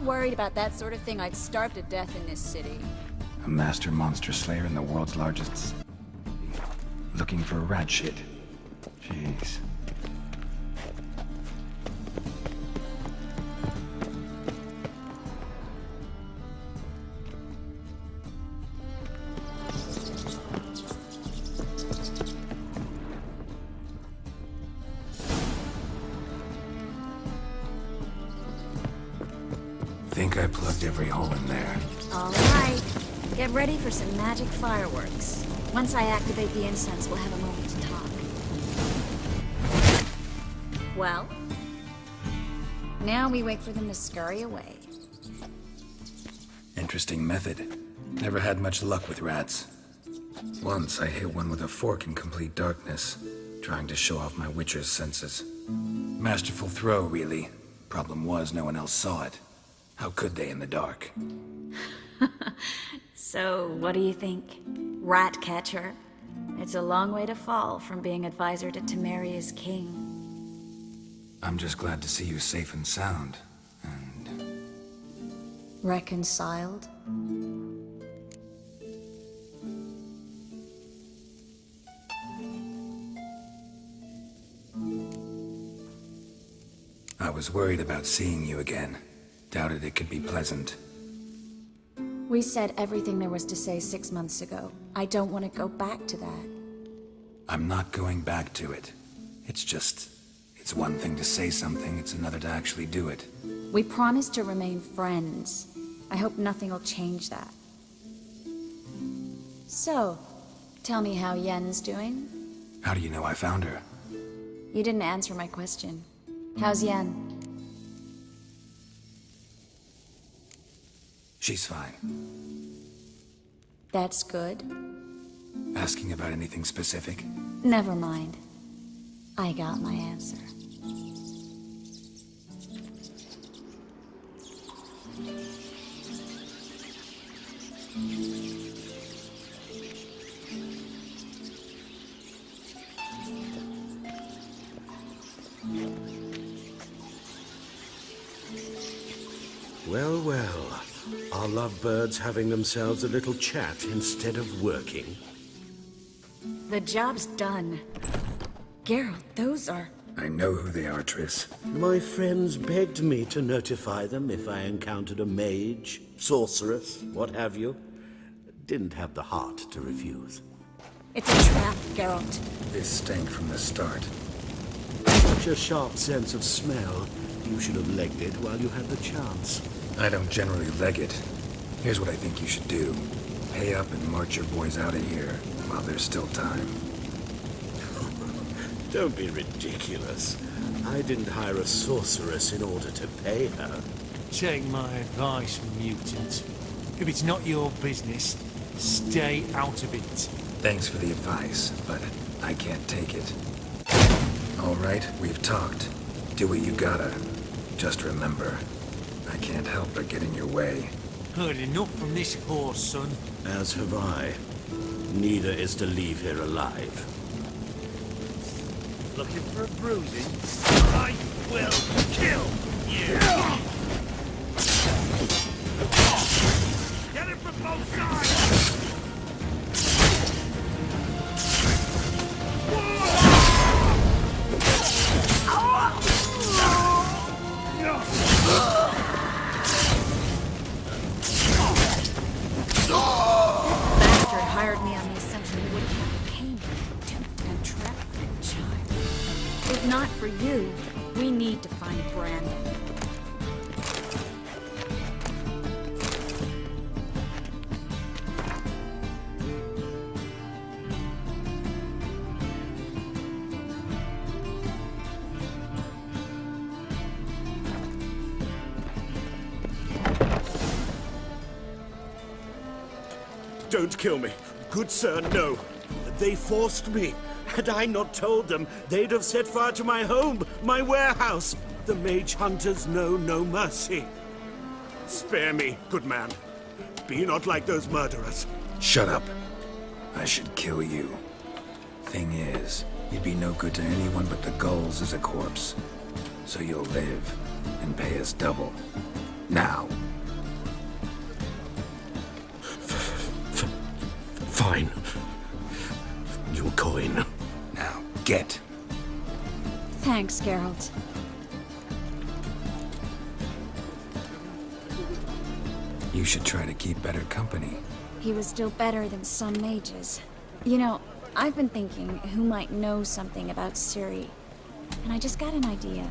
worried about that sort of thing, I'd starve to death in this city. A master monster slayer in the world's largest... looking for rat shit. Jeez. Think I plugged every hole in there. All right. Get ready for some magic fireworks. Once I activate the incense, we'll have a moment to talk. Well? Now we wait for them to scurry away. Interesting method. Never had much luck with rats. Once I hit one with a fork in complete darkness, trying to show off my witcher's senses. Masterful throw, really. Problem was, no one else saw it. How could they in the dark? So, what do you think? Rat catcher? It's a long way to fall from being advisor to Temeria's king. I'm just glad to see you safe and sound, and... Reconciled? I was worried about seeing you again. Doubted it could be pleasant. We said everything there was to say 6 months ago. I don't want to go back to that. I'm not going back to it. It's one thing to say something, it's another to actually do it. We promised to remain friends. I hope nothing will change that. So, tell me how Yen's doing? How do you know I found her? You didn't answer my question. How's Yen? She's fine. That's good. Asking about anything specific? Never mind. I got my answer. Well, well. Are lovebirds having themselves a little chat instead of working? The job's done. Geralt, those are... I know who they are, Triss. My friends begged me to notify them if I encountered a mage, sorceress, what have you. Didn't have the heart to refuse. It's a trap, Geralt. This stank from the start. Such a sharp sense of smell. You should have legged it while you had the chance. I don't generally leg it. Here's what I think you should do. Pay up and march your boys out of here while there's still time. Don't be ridiculous. I didn't hire a sorceress in order to pay her. Take my advice, mutant. If it's not your business, stay out of it. Thanks for the advice, but I can't take it. All right, we've talked. Do what you gotta. Just remember, I can't help but get in your way. Heard enough from this horse, son. As have I. Neither is to leave here alive. Looking for a bruising? I will kill you! Get it from both sides! Bastard hired me on the assumption he wouldn't have came to and trapped the child. If not for you, we need to find Brandon. Don't kill me. Good sir, no. They forced me. Had I not told them, they'd have set fire to my home, my warehouse. The mage hunters know no mercy. Spare me, good man. Be not like those murderers. Shut up. I should kill you. Thing is, you'd be no good to anyone but the gulls as a corpse. So you'll live and pay us double. Now. Fine. Your coin. Now, get. Thanks, Geralt. You should try to keep better company. He was still better than some mages. You know, I've been thinking who might know something about Ciri. And I just got an idea.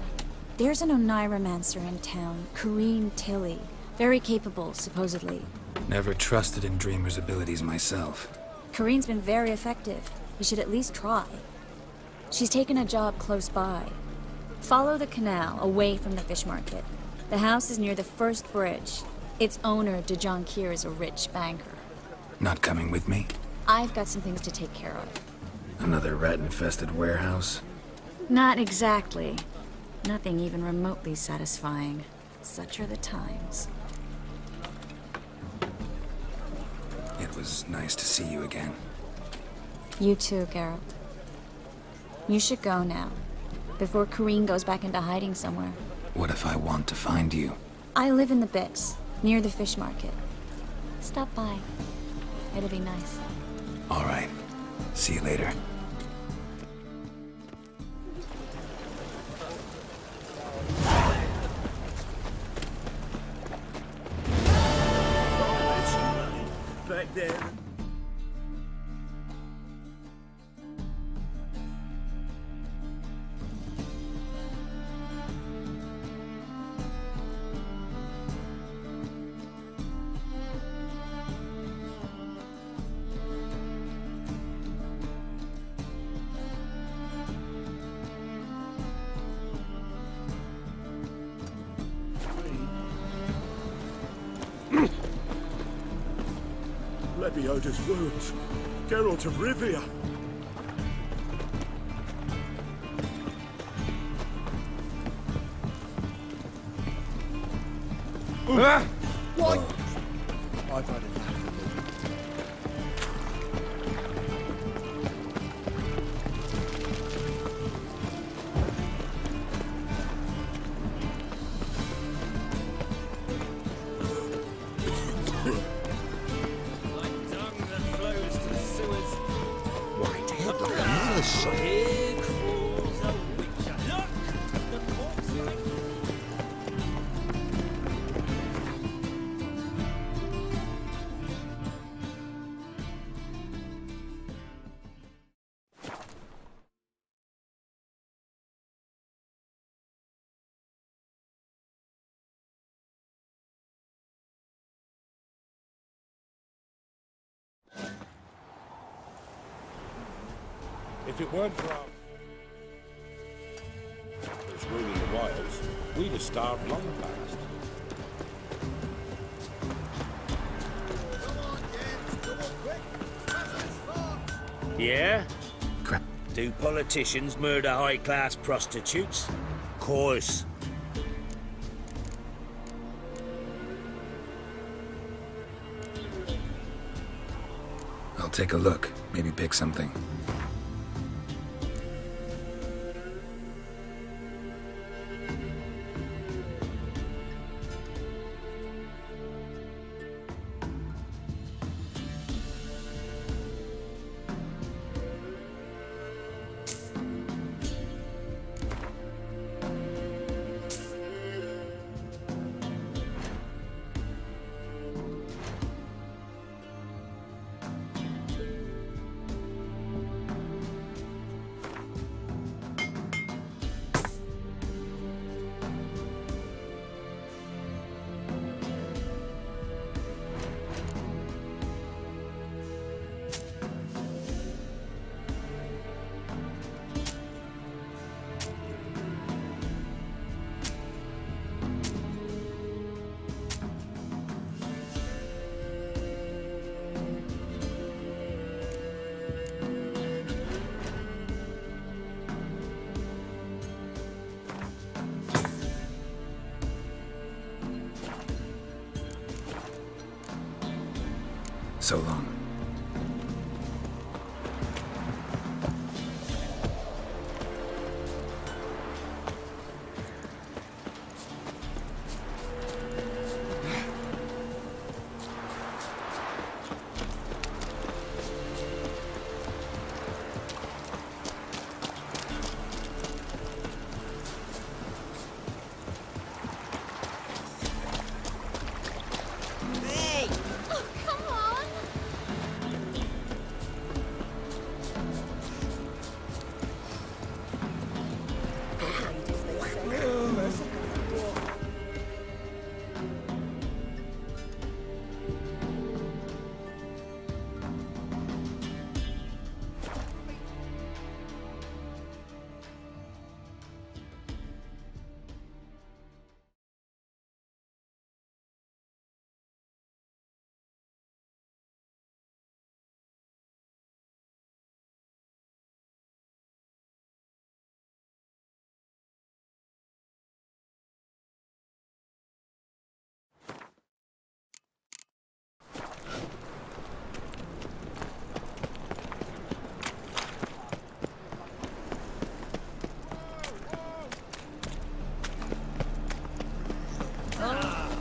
There's an Oneiromancer in town, Corrine Tilly. Very capable, supposedly. Never trusted in Dreamer's abilities myself. Corrine's been very effective. You should at least try. She's taken a job close by. Follow the canal, away from the fish market. The house is near the first bridge. Its owner, Dejon Kier, is a rich banker. Not coming with me? I've got some things to take care of. Another rat-infested warehouse? Not exactly. Nothing even remotely satisfying. Such are the times. It was nice to see you again. You too, Geralt. You should go now, before Corrine goes back into hiding somewhere. What if I want to find you? I live in the Bits, near the fish market. Stop by. It'll be nice. All right. See you later. Back there. Lebioda's wounds. Geralt of Rivia. What? I've had enough. White head like another son. Here crawls a witcher. Look! The corpse like... If it weren't for there's room in the wilds, we'd have starved long past. Yeah? Crap. Do politicians murder high-class prostitutes? Course. I'll take a look. Maybe pick something. So long.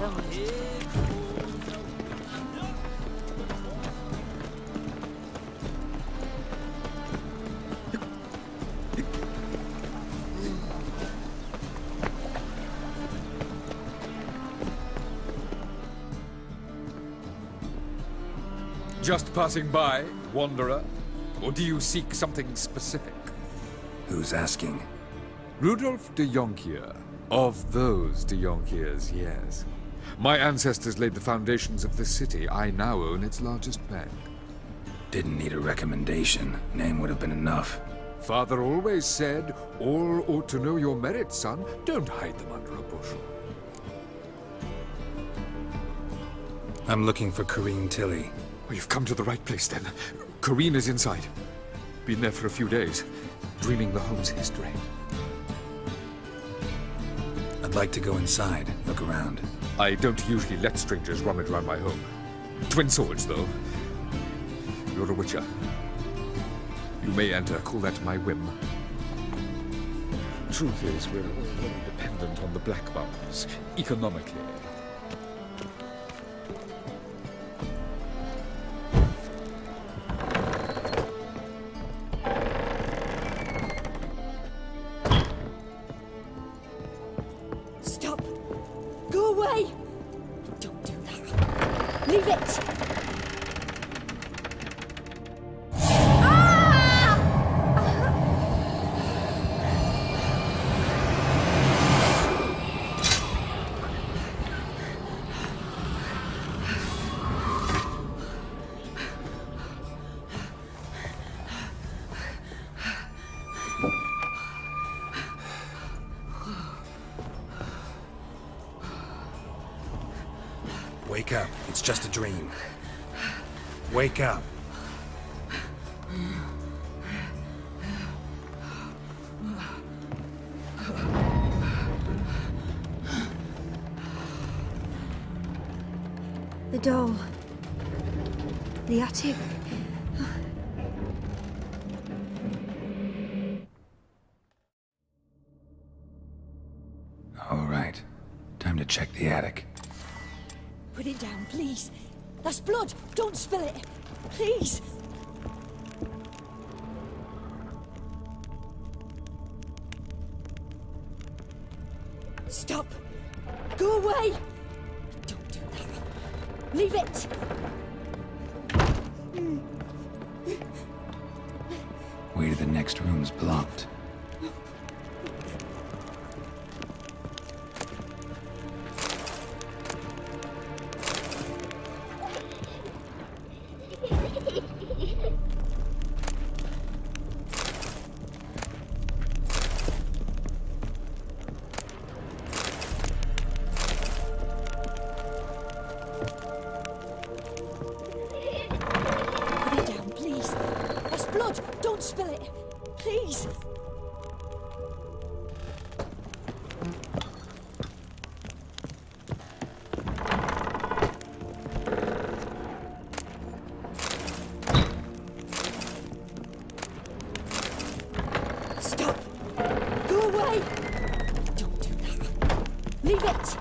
don't. Just passing by, wanderer? Or do you seek something specific? Who's asking? Rudolf de Jonkier. Of those de Jonkiers, yes. My ancestors laid the foundations of this city. I now own its largest bank. Didn't need a recommendation. Name would have been enough. Father always said, all ought to know your merits, son. Don't hide them under a bushel. I'm looking for Corrine Tilly. Oh, you've come to the right place, then. Corrine is inside. Been there for a few days, dreaming the home's history. I'd like to go inside, look around. I don't usually let strangers rummage around my home. Twin swords, though. You're a witcher. You may enter, call that my whim. Truth is, we're all very dependent on the black markets, economically. Stop! Go away! Don't do that. Leave it! Wake up. It's just a dream. Wake up. The doll. The attic. All right. Time to check the attic. Put it down, please. That's blood. Don't spill it. Please. Stop. Go away. Don't do that. Leave it. Way to the next room's blocked. Put it down, please. That's blood. Don't spill it. Please. Stop. Go away. Don't do that. Leave it.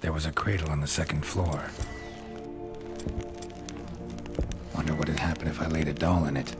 There was a cradle on the second floor. Wonder what had happened if I laid a doll in it.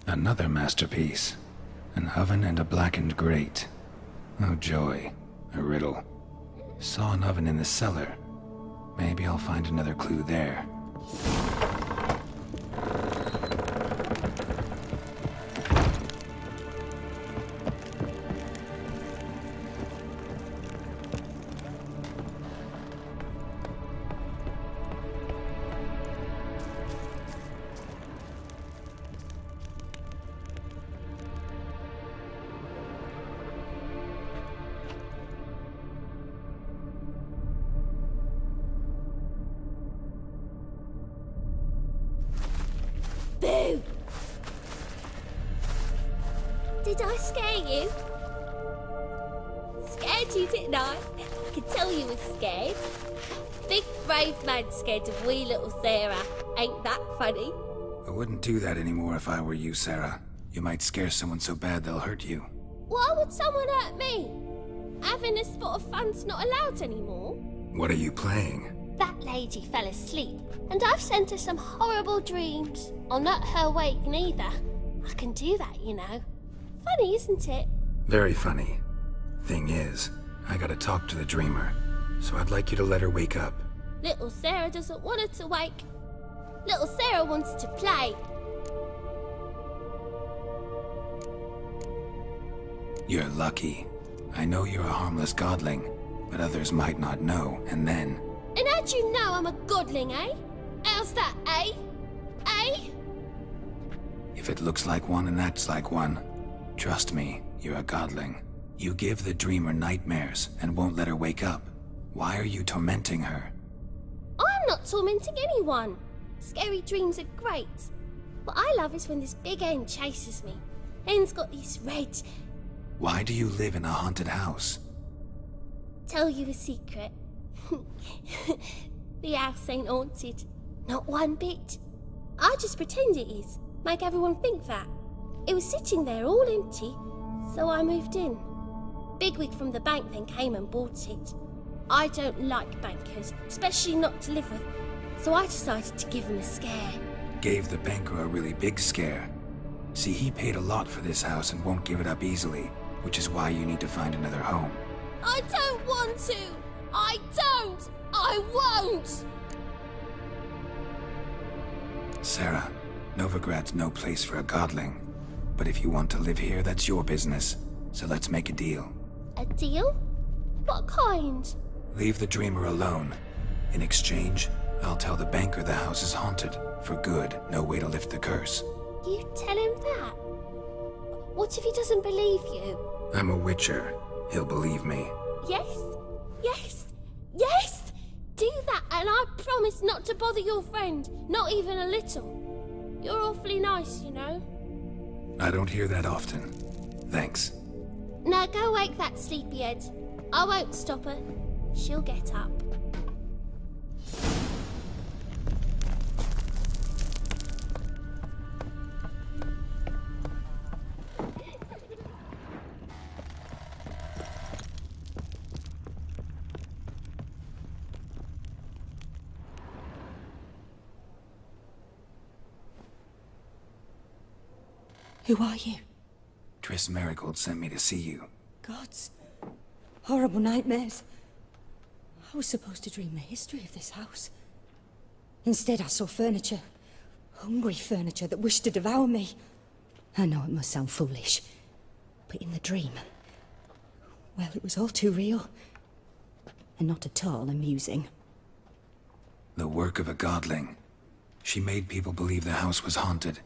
Another masterpiece. An oven and a blackened grate. Oh joy. A riddle. Saw an oven in the cellar. Maybe I'll find another clue there. Boo! Did I scare you? Scared you, didn't I? I could tell you was scared. Big brave man scared of wee little Sarah. Ain't that funny? I wouldn't do that anymore if I were you, Sarah. You might scare someone so bad they'll hurt you. Why would someone hurt me? Having a spot of fun's not allowed anymore. What are you playing? That lady fell asleep, and I've sent her some horrible dreams. I'll not her wake neither. I can do that, you know. Funny, isn't it? Very funny. Thing is, I gotta talk to the dreamer, so I'd like you to let her wake up. Little Sarah doesn't want her to wake. Little Sarah wants to play. You're lucky. I know you're a harmless godling, but others might not know, and then... And how'd you know I'm a godling, eh? How's that, eh? Eh? If it looks like one and acts like one, trust me, you're a godling. You give the dreamer nightmares and won't let her wake up. Why are you tormenting her? I'm not tormenting anyone. Scary dreams are great. What I love is when this big hen chases me. Hen's got these red... Why do you live in a haunted house? Tell you a secret. The house ain't haunted. Not one bit. I just pretend it is. Make everyone think that. It was sitting there all empty, so I moved in. Bigwig from the bank then came and bought it. I don't like bankers, especially not to live with, so I decided to give him a scare. Gave the banker a really big scare. See, he paid a lot for this house and won't give it up easily, which is why you need to find another home. I don't want to! I don't! I won't! Sarah, Novigrad's no place for a godling. But if you want to live here, that's your business. So let's make a deal. A deal? What kind? Leave the dreamer alone. In exchange, I'll tell the banker the house is haunted. For good, no way to lift the curse. You tell him that? What if he doesn't believe you? I'm a witcher. He'll believe me. Yes? Yes? Yes! Do that, and I promise not to bother your friend. Not even a little. You're awfully nice, you know. I don't hear that often. Thanks. Now go wake that sleepyhead. I won't stop her. She'll get up. Who are you? Triss Marigold sent me to see you. Gods. Horrible nightmares. I was supposed to dream the history of this house. Instead, I saw furniture. Hungry furniture that wished to devour me. I know it must sound foolish, but in the dream, well, it was all too real. And not at all amusing. The work of a godling. She made people believe the house was haunted.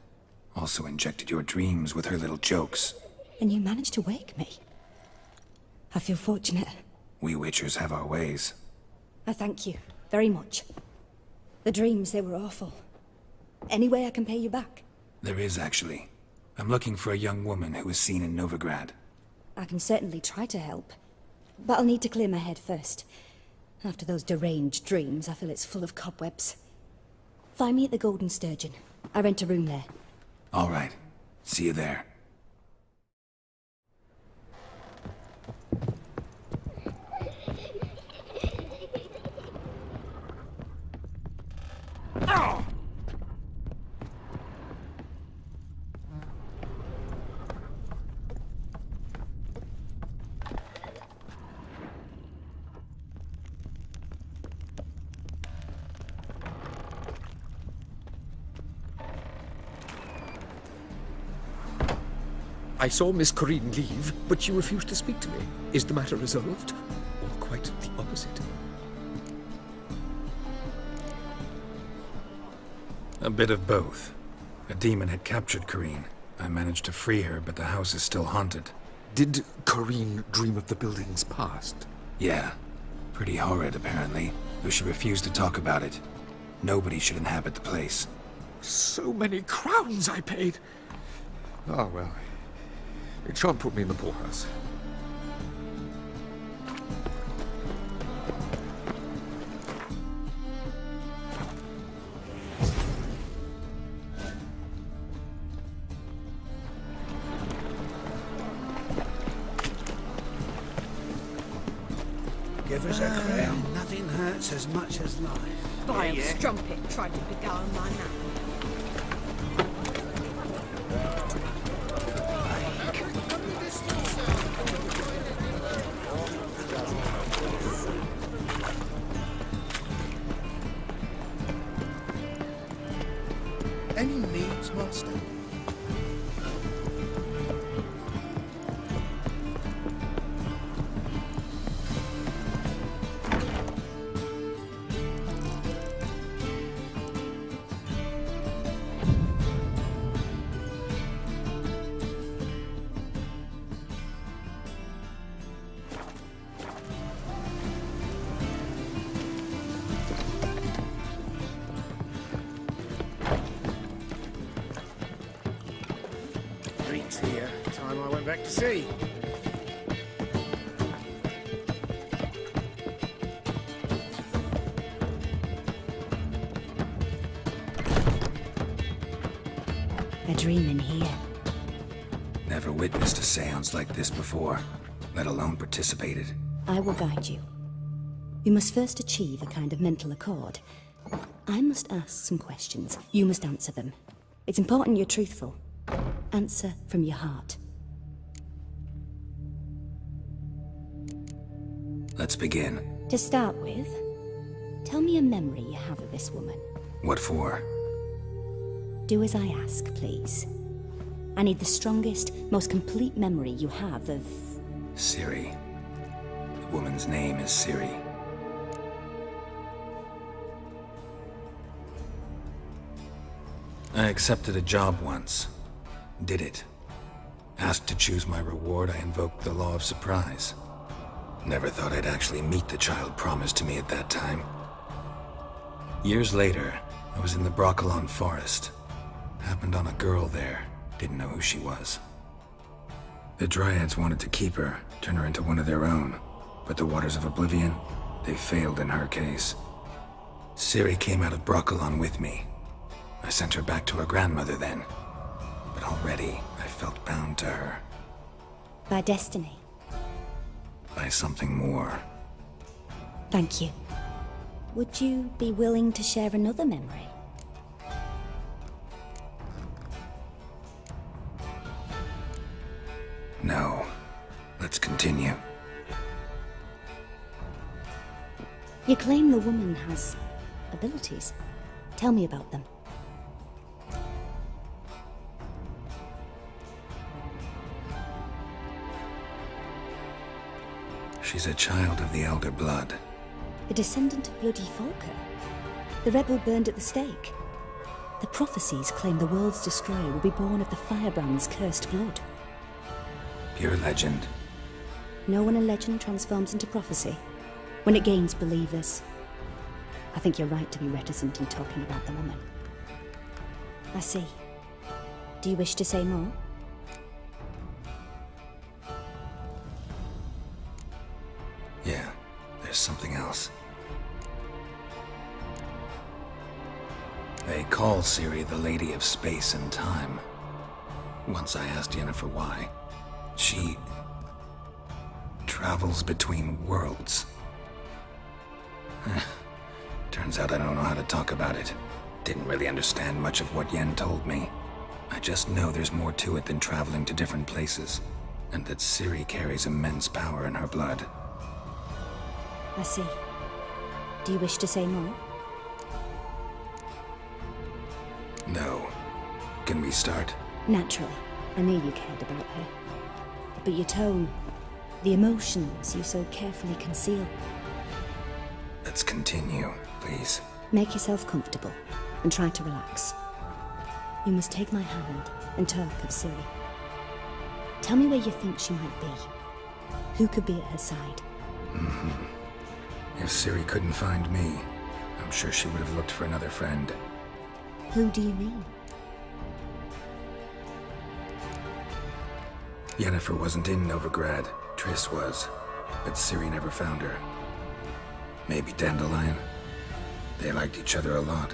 Also injected your dreams with her little jokes. And you managed to wake me. I feel fortunate. We Witchers have our ways. I thank you very much. The dreams, they were awful. Any way I can pay you back? There is, actually. I'm looking for a young woman who was seen in Novigrad. I can certainly try to help. But I'll need to clear my head first. After those deranged dreams, I feel it's full of cobwebs. Find me at the Golden Sturgeon. I rent a room there. All right. See you there. I saw Miss Corinne leave, but she refused to speak to me. Is the matter resolved? Or quite the opposite? A bit of both. A demon had captured Corinne. I managed to free her, but the house is still haunted. Did Corinne dream of the building's past? Yeah. Pretty horrid, apparently, though she refused to talk about it. Nobody should inhabit the place. So many crowns I paid! Ah, well. It shan't put me in the poorhouse. Give us a crown. Nothing hurts as much as life. Vile strumpet tried to beguile my man. Any needs, master? Here. Time I went back to sea. A dream in here. Never witnessed a seance like this before, let alone participated. I will guide you. You must first achieve a kind of mental accord. I must ask some questions. You must answer them. It's important you're truthful. Answer from your heart. Let's begin. To start with, tell me a memory you have of this woman. What for? Do as I ask, please. I need the strongest, most complete memory you have of... Ciri. The woman's name is Ciri. I accepted a job once. Did it. Asked to choose my reward, I invoked the law of surprise. Never thought I'd actually meet the child promised to me at that time. Years later, I was in the Broccolon forest. Happened on a girl there. Didn't know who she was. The Dryads wanted to keep her, turn her into one of their own. But the Waters of Oblivion, they failed in her case. Ciri came out of Broccolon with me. I sent her back to her grandmother then. But already, I felt bound to her. By destiny. By something more. Thank you. Would you be willing to share another memory? No. Let's continue. claim the woman has abilities. Tell me about them. She's a child of the Elder Blood. A descendant of bloody Falker. The rebel burned at the stake. The prophecies claim the world's destroyer will be born of the Firebrand's cursed blood. Pure legend. Know when a legend transforms into prophecy? When it gains believers. I think you're right to be reticent in talking about the woman. I see. Do you wish to say more? Yeah, there's something else. They call Ciri the Lady of Space and Time. Once I asked Yennefer why. She travels between worlds. Turns out I don't know how to talk about it. Didn't really understand much of what Yen told me. I just know there's more to it than traveling to different places, and that Ciri carries immense power in her blood. I see. Do you wish to say more? No. Can we start? Naturally. I knew you cared about her. But your tone, the emotions you so carefully conceal. Let's continue, please. Make yourself comfortable and try to relax. You must take my hand and talk of Ciri. Tell me where you think she might be. Who could be at her side? If Ciri couldn't find me, I'm sure she would have looked for another friend. Who do you mean? Yennefer wasn't in Novigrad. Triss was. But Ciri never found her. Maybe Dandelion? They liked each other a lot.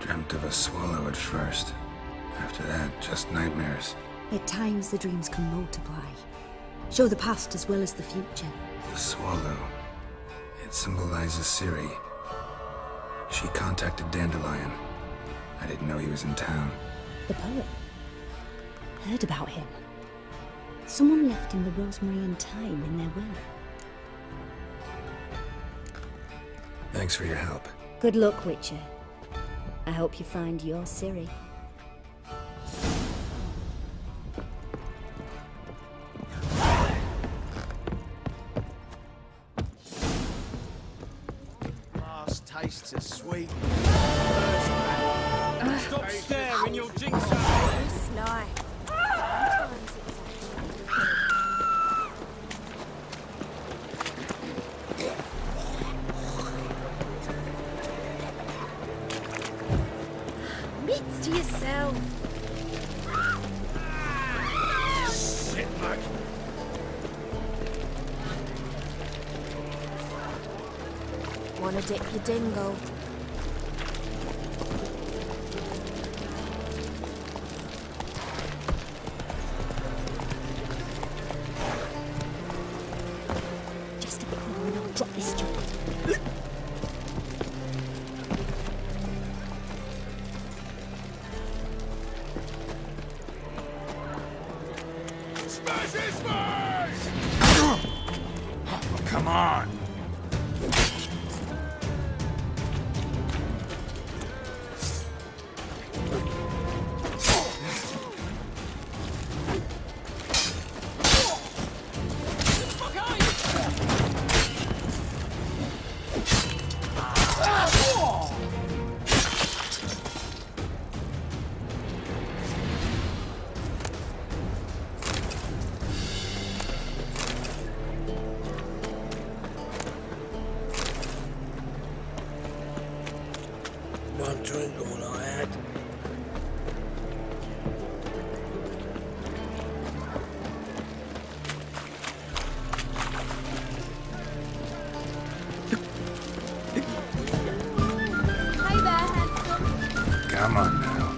Dreamt of a swallow at first. After that, just nightmares. At times the dreams can multiply. Show the past as well as the future. The swallow. It symbolizes Ciri. She contacted Dandelion. I didn't know he was in town. The poet. Heard about him. Someone left him the rosemary and thyme in their will. Thanks for your help. Good luck, Witcher. I hope you find your Ciri. Last tastes are sweet. Stop staring, you'll jinx us. Sly. Mitts to yourself. Shit, mug. Wanna dip your dingle? Just a bit more and I'll drop this joint. Smash his face! Come on. one drink all I had. Hey there, handsome. Come on now.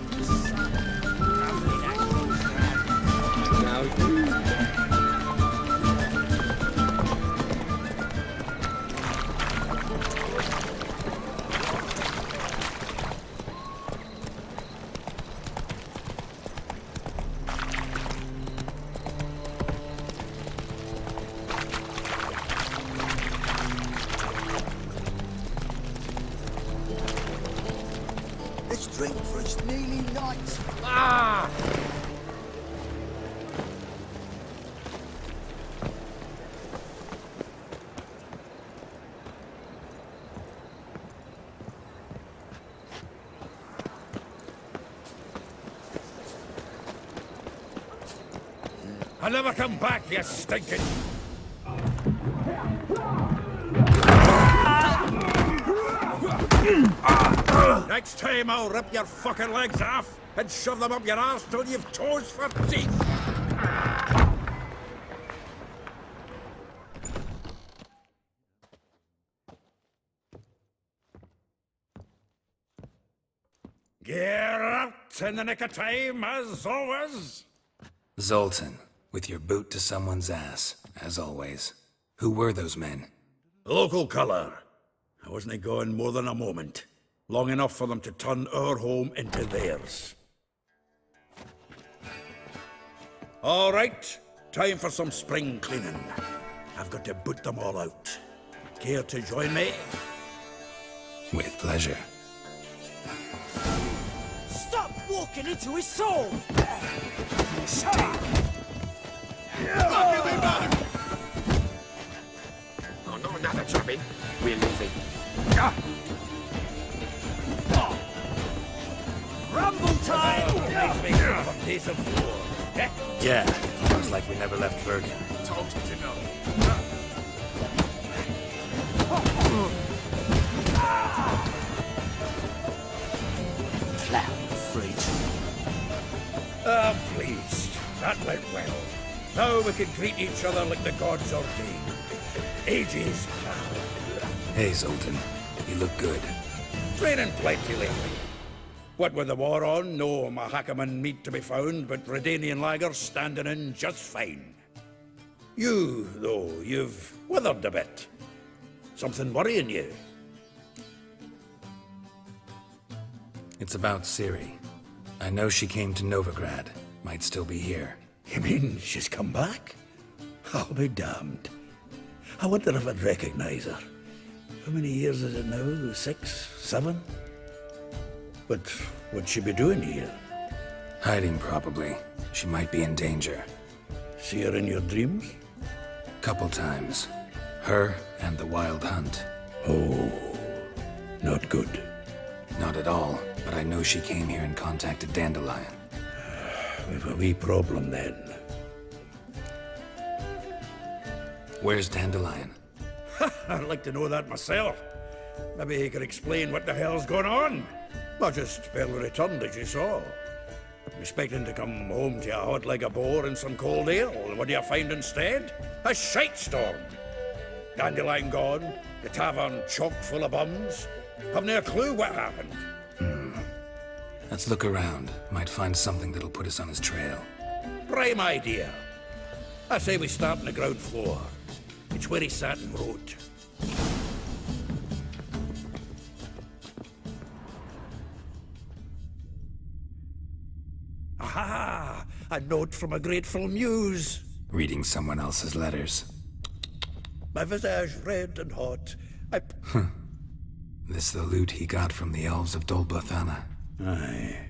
Now you. Let's drink for its nearly night. Ah! I'll never come back, you stinking... Next time I'll rip your fucking legs off and shove them up your arse till you've toes for teeth. Get out in the nick of time, as always. Zoltan, with your boot to someone's ass, as always. Who were those men? Local colour. I wasn't gone more than a moment. Long enough for them to turn our home into theirs. All right, time for some spring cleaning. I've got to boot them all out. Care to join me? With pleasure. Stop walking into his soul! Oh, no, another drubbing. We're leaving. Rumble time! Nice big for piece of floor. Eh? Yeah, sounds like we never left Bergen. Told you to know. Clown freak. Ah, pleased. That went well. Now we can greet each other like the gods ordained. Ages, pal. Hey, Zoltan. You look good. Training plenty lately. What with the war on, no Mahakaman meat to be found, but Redanian lagers standing in just fine. You, though, you've withered a bit. Something worrying you? It's about Ciri. I know she came to Novigrad. Might still be here. You mean she's come back? I'll be damned. I wonder if I'd recognize her. How many years is it now? 6, 7? But what'd she be doing here? Hiding, probably. She might be in danger. See her in your dreams? Couple times. Her and the Wild Hunt. Oh, not good. Not at all, but I know she came here and contacted Dandelion. We've a wee problem then. Where's Dandelion? I'd like to know that myself. Maybe he could explain what the hell's going on. I just barely returned, as you saw. Expecting to come home to a hot leg of boar and some cold ale, and what do you find instead? A shite storm. Dandelion gone, the tavern chock full of bums. Have no clue what happened. Let's look around. Might find something that'll put us on his trail. Prime idea. I say we start on the ground floor. It's where he sat and wrote. Aha! A note from a grateful muse. Reading someone else's letters. My visage red and hot. This the loot he got from the elves of Dol Blathanna. Aye.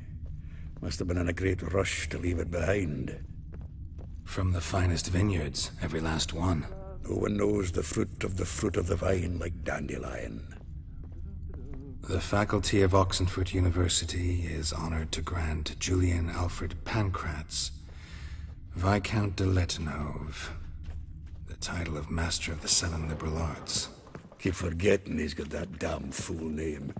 Must have been in a great rush to leave it behind. From the finest vineyards, every last one. No one knows the fruit of the vine like Dandelion. The faculty of Oxenford University is honored to grant Julian Alfred Pancratz, Viscount de Letenove, the title of Master of the Seven Liberal Arts. Keep forgetting he's got that damn fool name.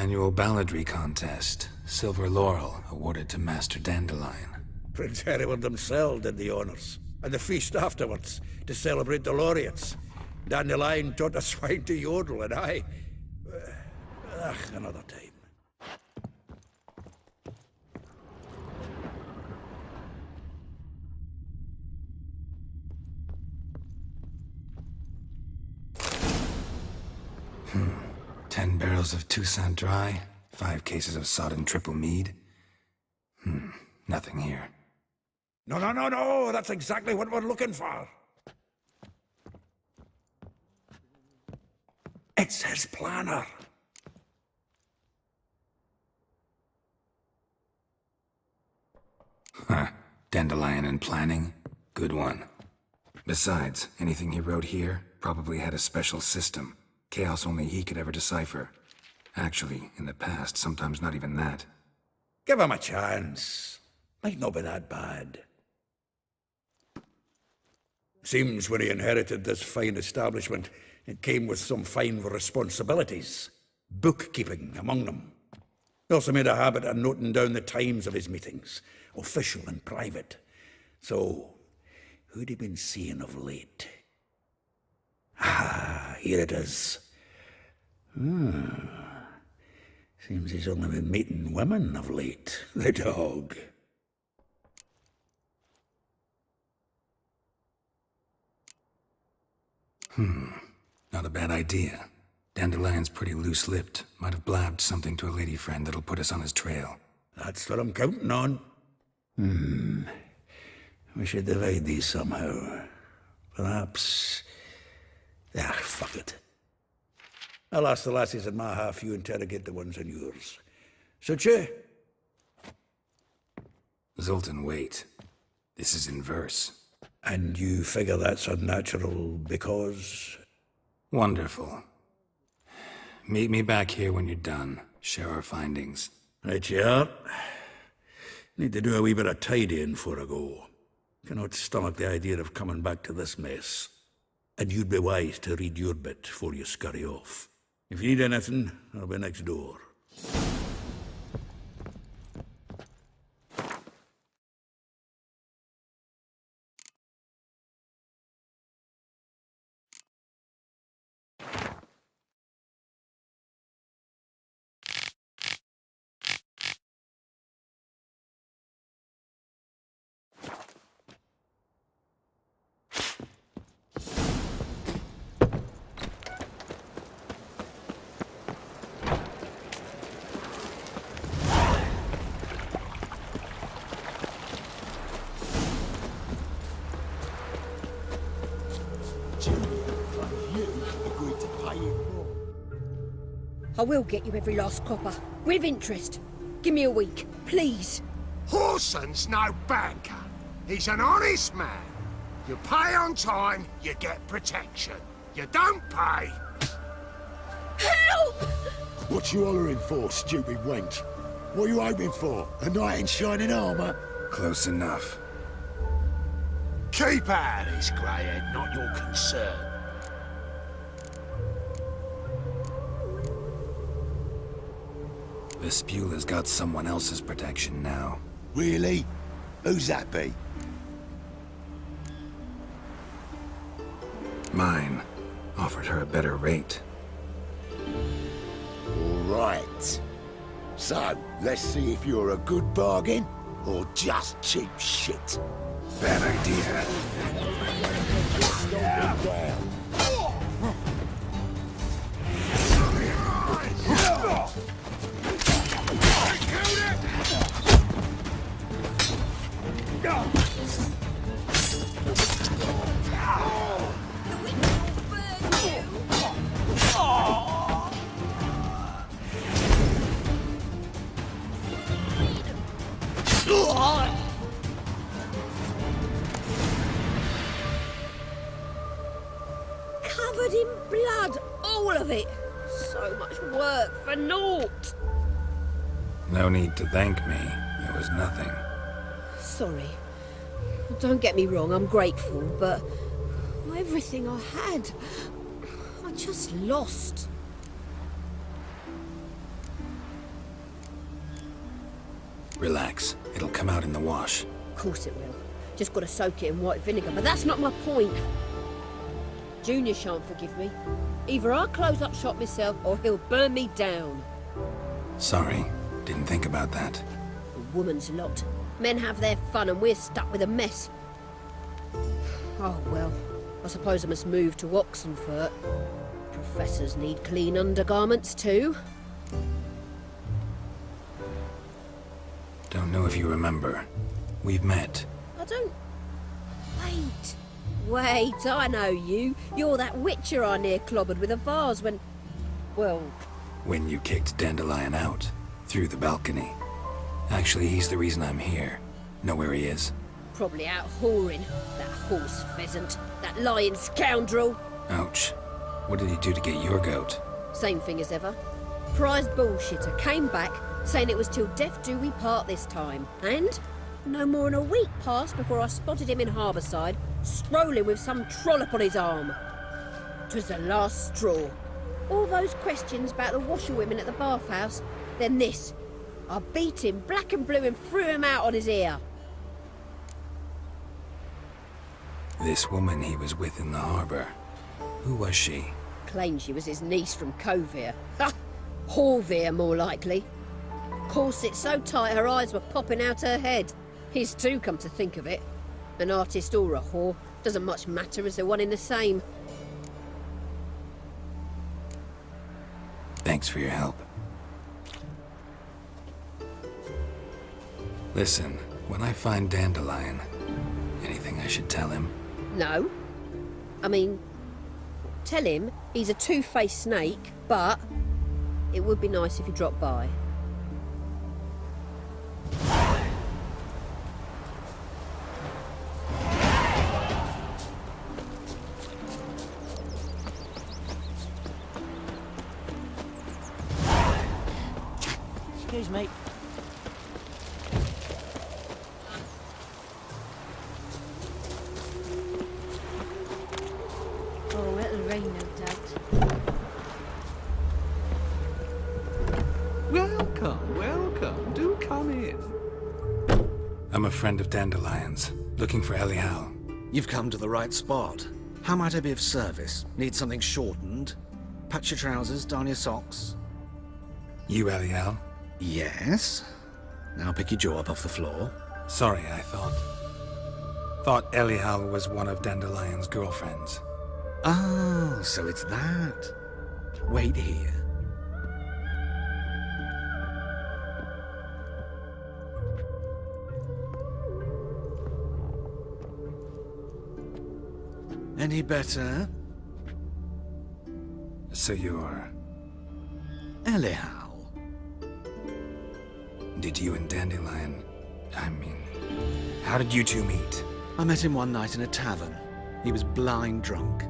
Annual balladry contest. Silver laurel awarded to Master Dandelion. Prince Hereward himself did the honours, and the feast afterwards, to celebrate the laureates. Dandelion taught a swine to yodel, and I... another time. 10 barrels of Toussaint Dry, 5 cases of sodden triple mead. Nothing here. No, that's exactly what we're looking for. It's his planner. Dandelion and planning? Good one. Besides, anything he wrote here probably had a special system. Chaos only he could ever decipher. Actually, in the past, sometimes not even that. Give him a chance. Might not be that bad. Seems when he inherited this fine establishment, it came with some fine responsibilities. Bookkeeping among them. He also made a habit of noting down the times of his meetings, official and private. So, who'd he been seeing of late? Here it is. Seems he's only been meeting women of late, the dog. Not a bad idea. Dandelion's pretty loose-lipped. Might have blabbed something to a lady friend that'll put us on his trail. That's what I'm counting on. We should divide these somehow. Perhaps... fuck it. I'll ask the lassies in my half, you interrogate the ones in yours. Such a... Zoltan, wait. This is in verse. And you figure that's unnatural because... Wonderful. Meet me back here when you're done. Share our findings. Right you are. Need to do a wee bit of tidying before I go. Cannot stomach the idea of coming back to this mess. And you'd be wise to read your bit before you scurry off. If you need anything, I'll be next door. I will get you every last copper, with interest. Give me a week, please. Horson's no banker. He's an honest man. You pay on time, you get protection. You don't pay... Help! What you hollering for, stupid wench? What are you hoping for? A knight in shining armor? Close enough. Keep out of this, greyhead, not your concern. Vespula's got someone else's protection now. Really? Who's that be? Mine. Offered her a better rate. Right. So, let's see if you're a good bargain, or just cheap shit. Bad idea. Covered in blood, all of it. So much work for naught. No need to thank me. It was nothing. Sorry. Don't get me wrong, I'm grateful, but everything I had, I just lost. Relax. It'll come out in the wash. Of course it will. Just gotta soak it in white vinegar, but that's not my point. Junior shan't forgive me. Either I'll close up shop myself, or he'll burn me down. Sorry. Didn't think about that. A woman's lot. Men have their fun and we're stuck with a mess. Oh well, I suppose I must move to Oxenfurt. Professors need clean undergarments too. Don't know if you remember. We've met. I don't... Wait, I know you. You're that witcher I near clobbered with a vase when... Well... When you kicked Dandelion out. Through the balcony. Actually, he's the reason I'm here. Know where he is? Probably out whoring. That horse pheasant. That lying scoundrel. Ouch. What did he do to get your goat? Same thing as ever. Prize bullshitter came back, saying it was till death do we part this time. And no more than a week passed before I spotted him in Harbourside, strolling with some trollop on his arm. 'Twas the last straw. All those questions about the washerwomen at the bathhouse, then this. I beat him black and blue and threw him out on his ear. This woman he was with in the harbour. Who was she? Claimed she was his niece from Covere. Ha! Horvere, more likely. Corset so tight her eyes were popping out her head. His too, come to think of it. An artist or a whore. Doesn't much matter as they're one in the same. Thanks for your help. Listen, when I find Dandelion, anything I should tell him? No. I mean, tell him he's a two-faced snake, but it would be nice if he dropped by. Excuse me. Oh, it'll rain, no doubt. Welcome, welcome. Do come in. I'm a friend of Dandelion's, looking for Elial. You've come to the right spot. How might I be of service? Need something shortened? Patch your trousers, darn your socks. You Elial? Yes. Now pick your jaw up off the floor. Sorry, I thought Elial was one of Dandelion's girlfriends. Oh, so it's that. Wait here. Any better? So you're... Elial. Did you and Dandelion... how did you two meet? I met him one night in a tavern. He was blind drunk.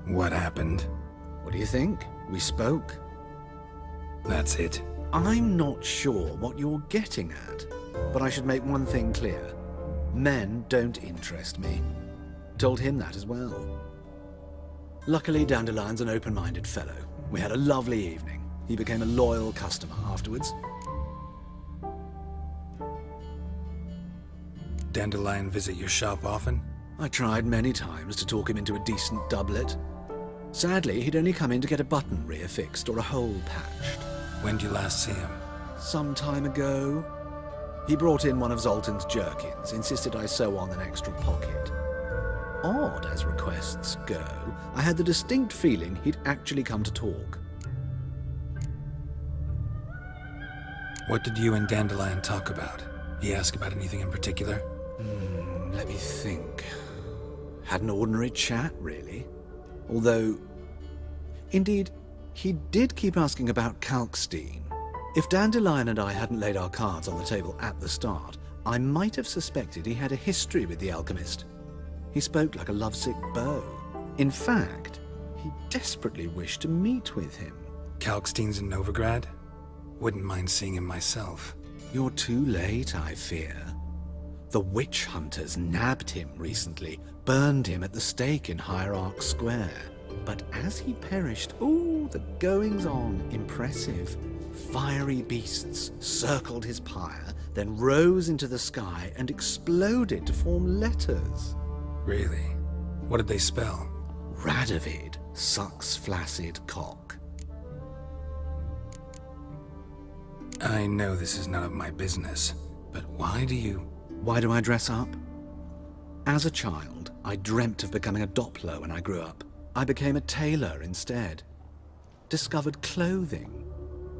What happened? What do you think? We spoke. That's it? I'm not sure what you're getting at, but I should make one thing clear. Men don't interest me. Told him that as well. Luckily, Dandelion's an open-minded fellow. We had a lovely evening. He became a loyal customer afterwards. Dandelion visit your shop often? I tried many times to talk him into a decent doublet. Sadly, he'd only come in to get a button reaffixed or a hole patched. When did you last see him? Some time ago. He brought in one of Zoltan's jerkins, insisted I sew on an extra pocket. Odd as requests go, I had the distinct feeling he'd actually come to talk. What did you and Dandelion talk about? He asked about anything in particular? Let me think. Had an ordinary chat, really. Although, indeed, he did keep asking about Kalkstein. If Dandelion and I hadn't laid our cards on the table at the start, I might have suspected he had a history with the alchemist. He spoke like a lovesick beau. In fact, he desperately wished to meet with him. Kalkstein's in Novigrad? Wouldn't mind seeing him myself. You're too late, I fear. The witch hunters nabbed him recently, burned him at the stake in Hierarch Square. But as he perished, ooh, Oh, the goings-on, impressive. Fiery beasts circled his pyre, then rose into the sky and exploded to form letters. Really? What did they spell? Radovid sucks flaccid cock. I know this is none of my business, but why do I dress up? As a child, I dreamt of becoming a Doppler when I grew up. I became a tailor instead. Discovered clothing.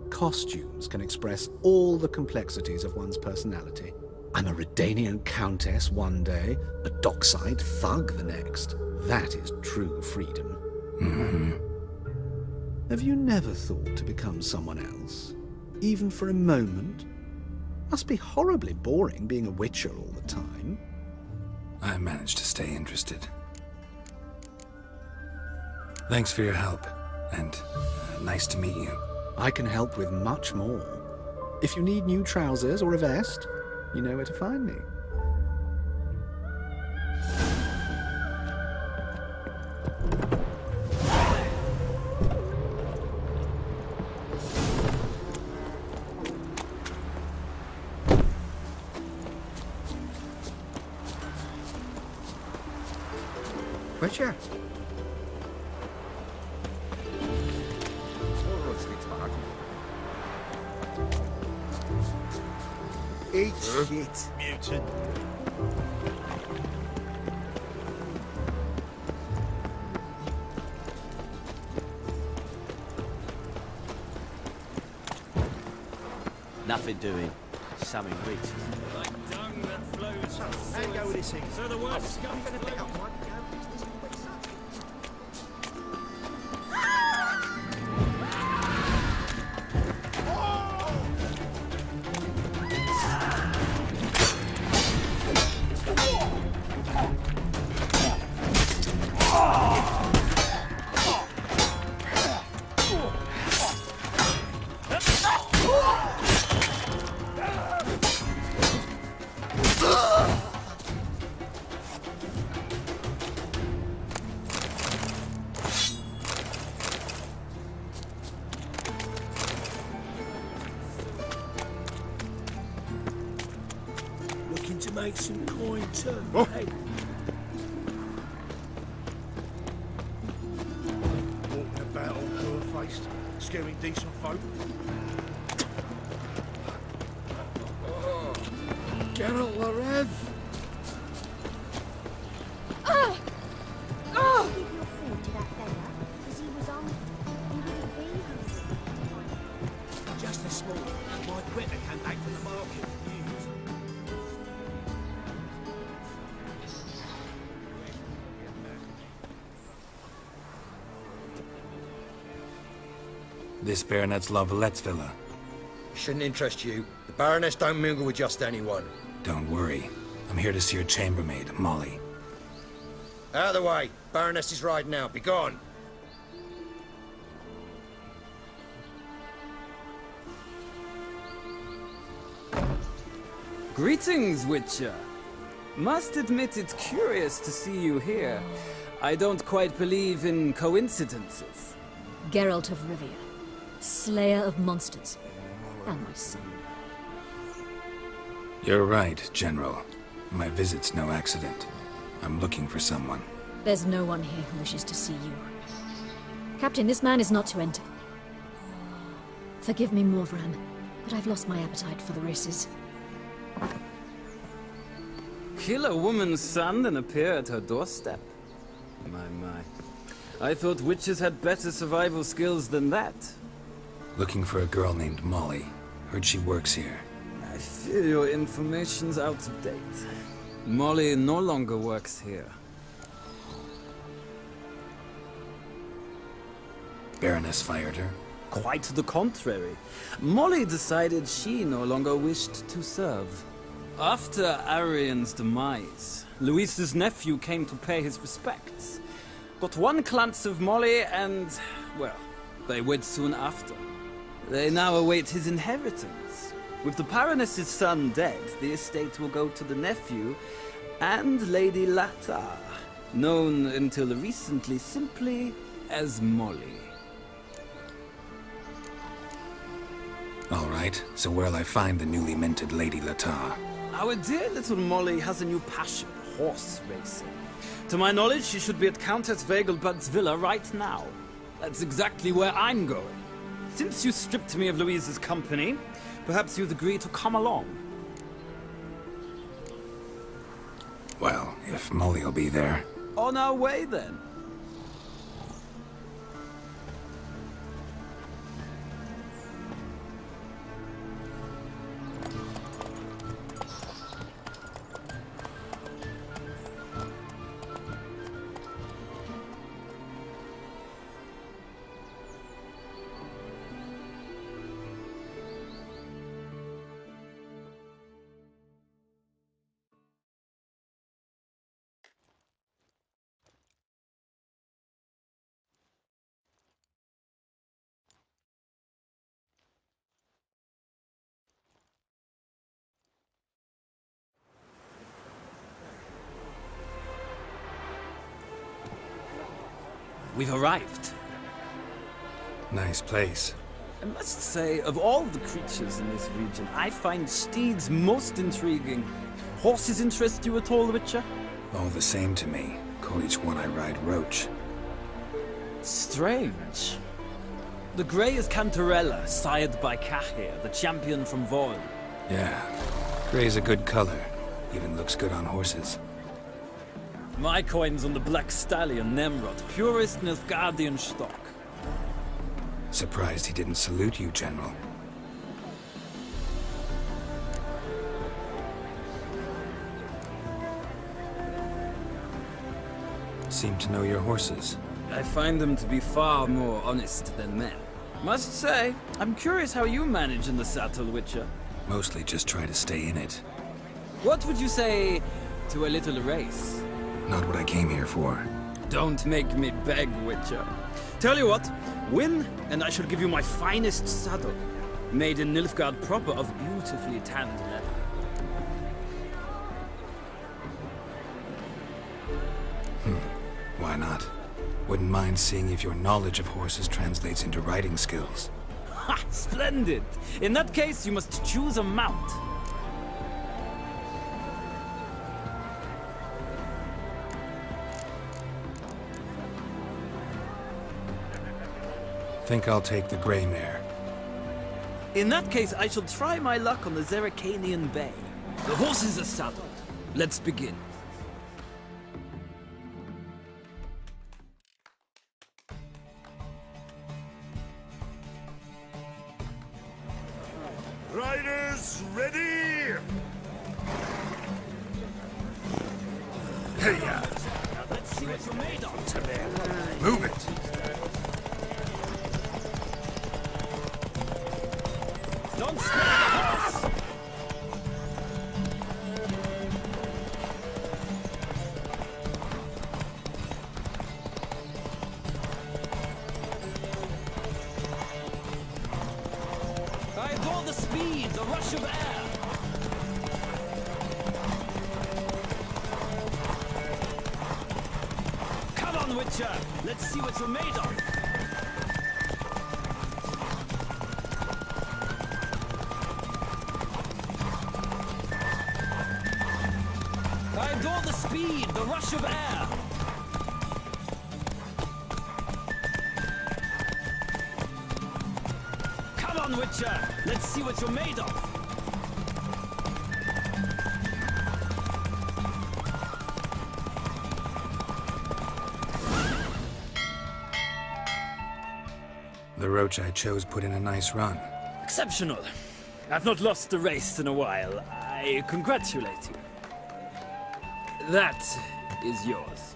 Costumes can express all the complexities of one's personality. I'm a Redanian countess one day, a dockside thug the next. That is true freedom. Mm-hmm. Have you never thought to become someone else? Even for a moment? Must be horribly boring being a witcher all the time. I managed to stay interested. Thanks for your help, and nice to meet you. I can help with much more. If you need new trousers or a vest, you know where to find me. Witcher? Eat shit, mutant. Nothing doing. Something reaches. Like dung that flows from Hang go with this thing. so the worst scum I'm gonna pick up one. Looking to make some coin too. Oh. Hey. Walking about all poor-faced, scaring decent folk. Geralt Larev! Just this morning, my quitter came back from the market with news. This Baronet's La Vallette's villa. Shouldn't interest you. The Baroness don't mingle with just anyone. Don't worry. I'm here to see your chambermaid, Molly. Out of the way. Baroness is riding out. Be gone. Greetings, Witcher. Must admit it's curious to see you here. I don't quite believe in coincidences. Geralt of Rivia, slayer of monsters, and my son. You're right, General. My visit's no accident. I'm looking for someone. There's no one here who wishes to see you. Captain, this man is not to enter. Forgive me, Morvran, but I've lost my appetite for the races. Kill a woman's son and appear at her doorstep? My. I thought witches had better survival skills than that. Looking for a girl named Molly. Heard she works here. I fear your information's out of date. Molly no longer works here. Baroness fired her? Quite the contrary. Molly decided she no longer wished to serve. After Arian's demise, Luis's nephew came to pay his respects. Got one glance of Molly and, well, they wed soon after. They now await his inheritance. With the Baroness's son dead, the estate will go to the nephew and Lady Lata, known until recently simply as Molly. All right, so where'll I find the newly minted Lady Latar? Our dear little Molly has a new passion, horse racing. To my knowledge, she should be at Countess Vegelbud's villa right now. That's exactly where I'm going. Since you stripped me of Louise's company, perhaps you'd agree to come along. Well, if Molly'll be there. On our way, then. We've arrived. Nice place. I must say, of all the creatures in this region, I find steeds most intriguing. Horses interest you at all, Witcher? All the same to me. Call each one I ride Roach. Strange. The grey is Cantarella, sired by Cahir, the champion from Vorn. Yeah. Gray's a good color. Even looks good on horses. My coin's on the Black Stallion, Nemrod, purest Nilfgaardian stock. Surprised he didn't salute you, General. Seem to know your horses. I find them to be far more honest than men. Must say, I'm curious how you manage in the saddle, Witcher. Mostly just try to stay in it. What would you say to a little race? Not what I came here for. Don't make me beg, Witcher. Tell you what, win, and I shall give you my finest saddle. Made in Nilfgaard proper of beautifully tanned leather. Why not? Wouldn't mind seeing if your knowledge of horses translates into riding skills. Ha! Splendid! In that case, you must choose a mount. Think I'll take the gray mare. In that case, I shall try my luck on the Zeracanian Bay. The horses are saddled. Let's begin. Riders, ready? Hey, Now let's see what you're made of. move it. Don't spare the horse! I adore the speed, the rush of air. Come on, Witcher! Let's see what you're made of. I adore the speed, the rush of air. Come on, Witcher! Let's see what you're made of. The Roach I chose put in a nice run. Exceptional. I've not lost a race in a while. I congratulate you. That is yours.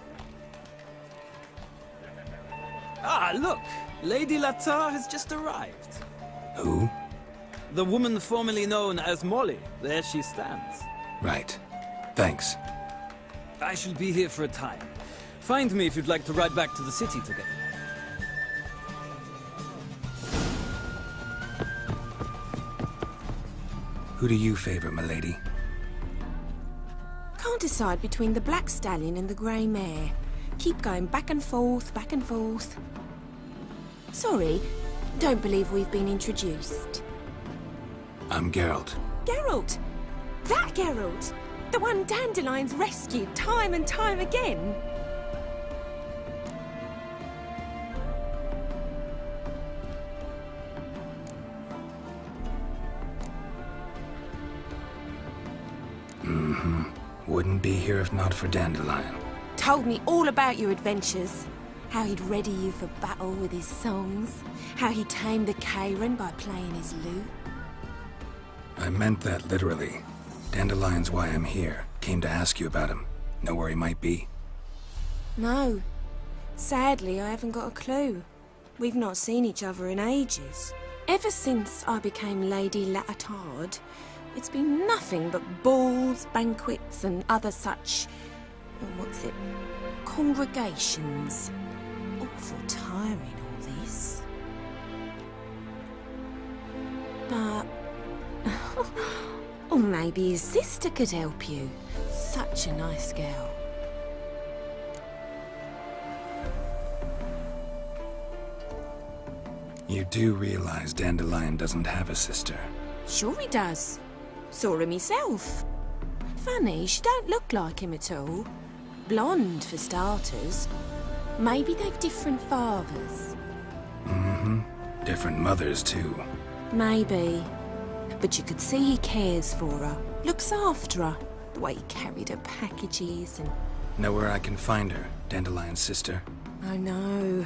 Ah, look! Lady Latar has just arrived. Who? The woman formerly known as Molly. There she stands. Right. Thanks. I shall be here for a time. Find me if you'd like to ride back to the city together. Who do you favor, milady? Can't decide between the Black Stallion and the Grey Mare. Keep going back and forth, back and forth. Sorry, don't believe we've been introduced. I'm Geralt. Geralt! That Geralt! The one Dandelion's rescued time and time again! Wouldn't be here if not for Dandelion. Told me all about your adventures. How he'd ready you for battle with his songs. How he tamed the Karen by playing his lute. I meant that literally. Dandelion's why I'm here. Came to ask you about him. Know where he might be? No. Sadly, I haven't got a clue. We've not seen each other in ages. Ever since I became Lady Latard, it's been nothing but balls, banquets, and other such... congregations. Awful tiring, all this. But... or maybe his sister could help you. Such a nice girl. You do realize Dandelion doesn't have a sister. Sure he does. Saw him myself. Funny, she don't look like him at all. Blonde, for starters. Maybe they've different fathers. Different mothers, too. Maybe. But you could see he cares for her. Looks after her. The way he carried her packages and... Know where I can find her, Dandelion's sister? I know.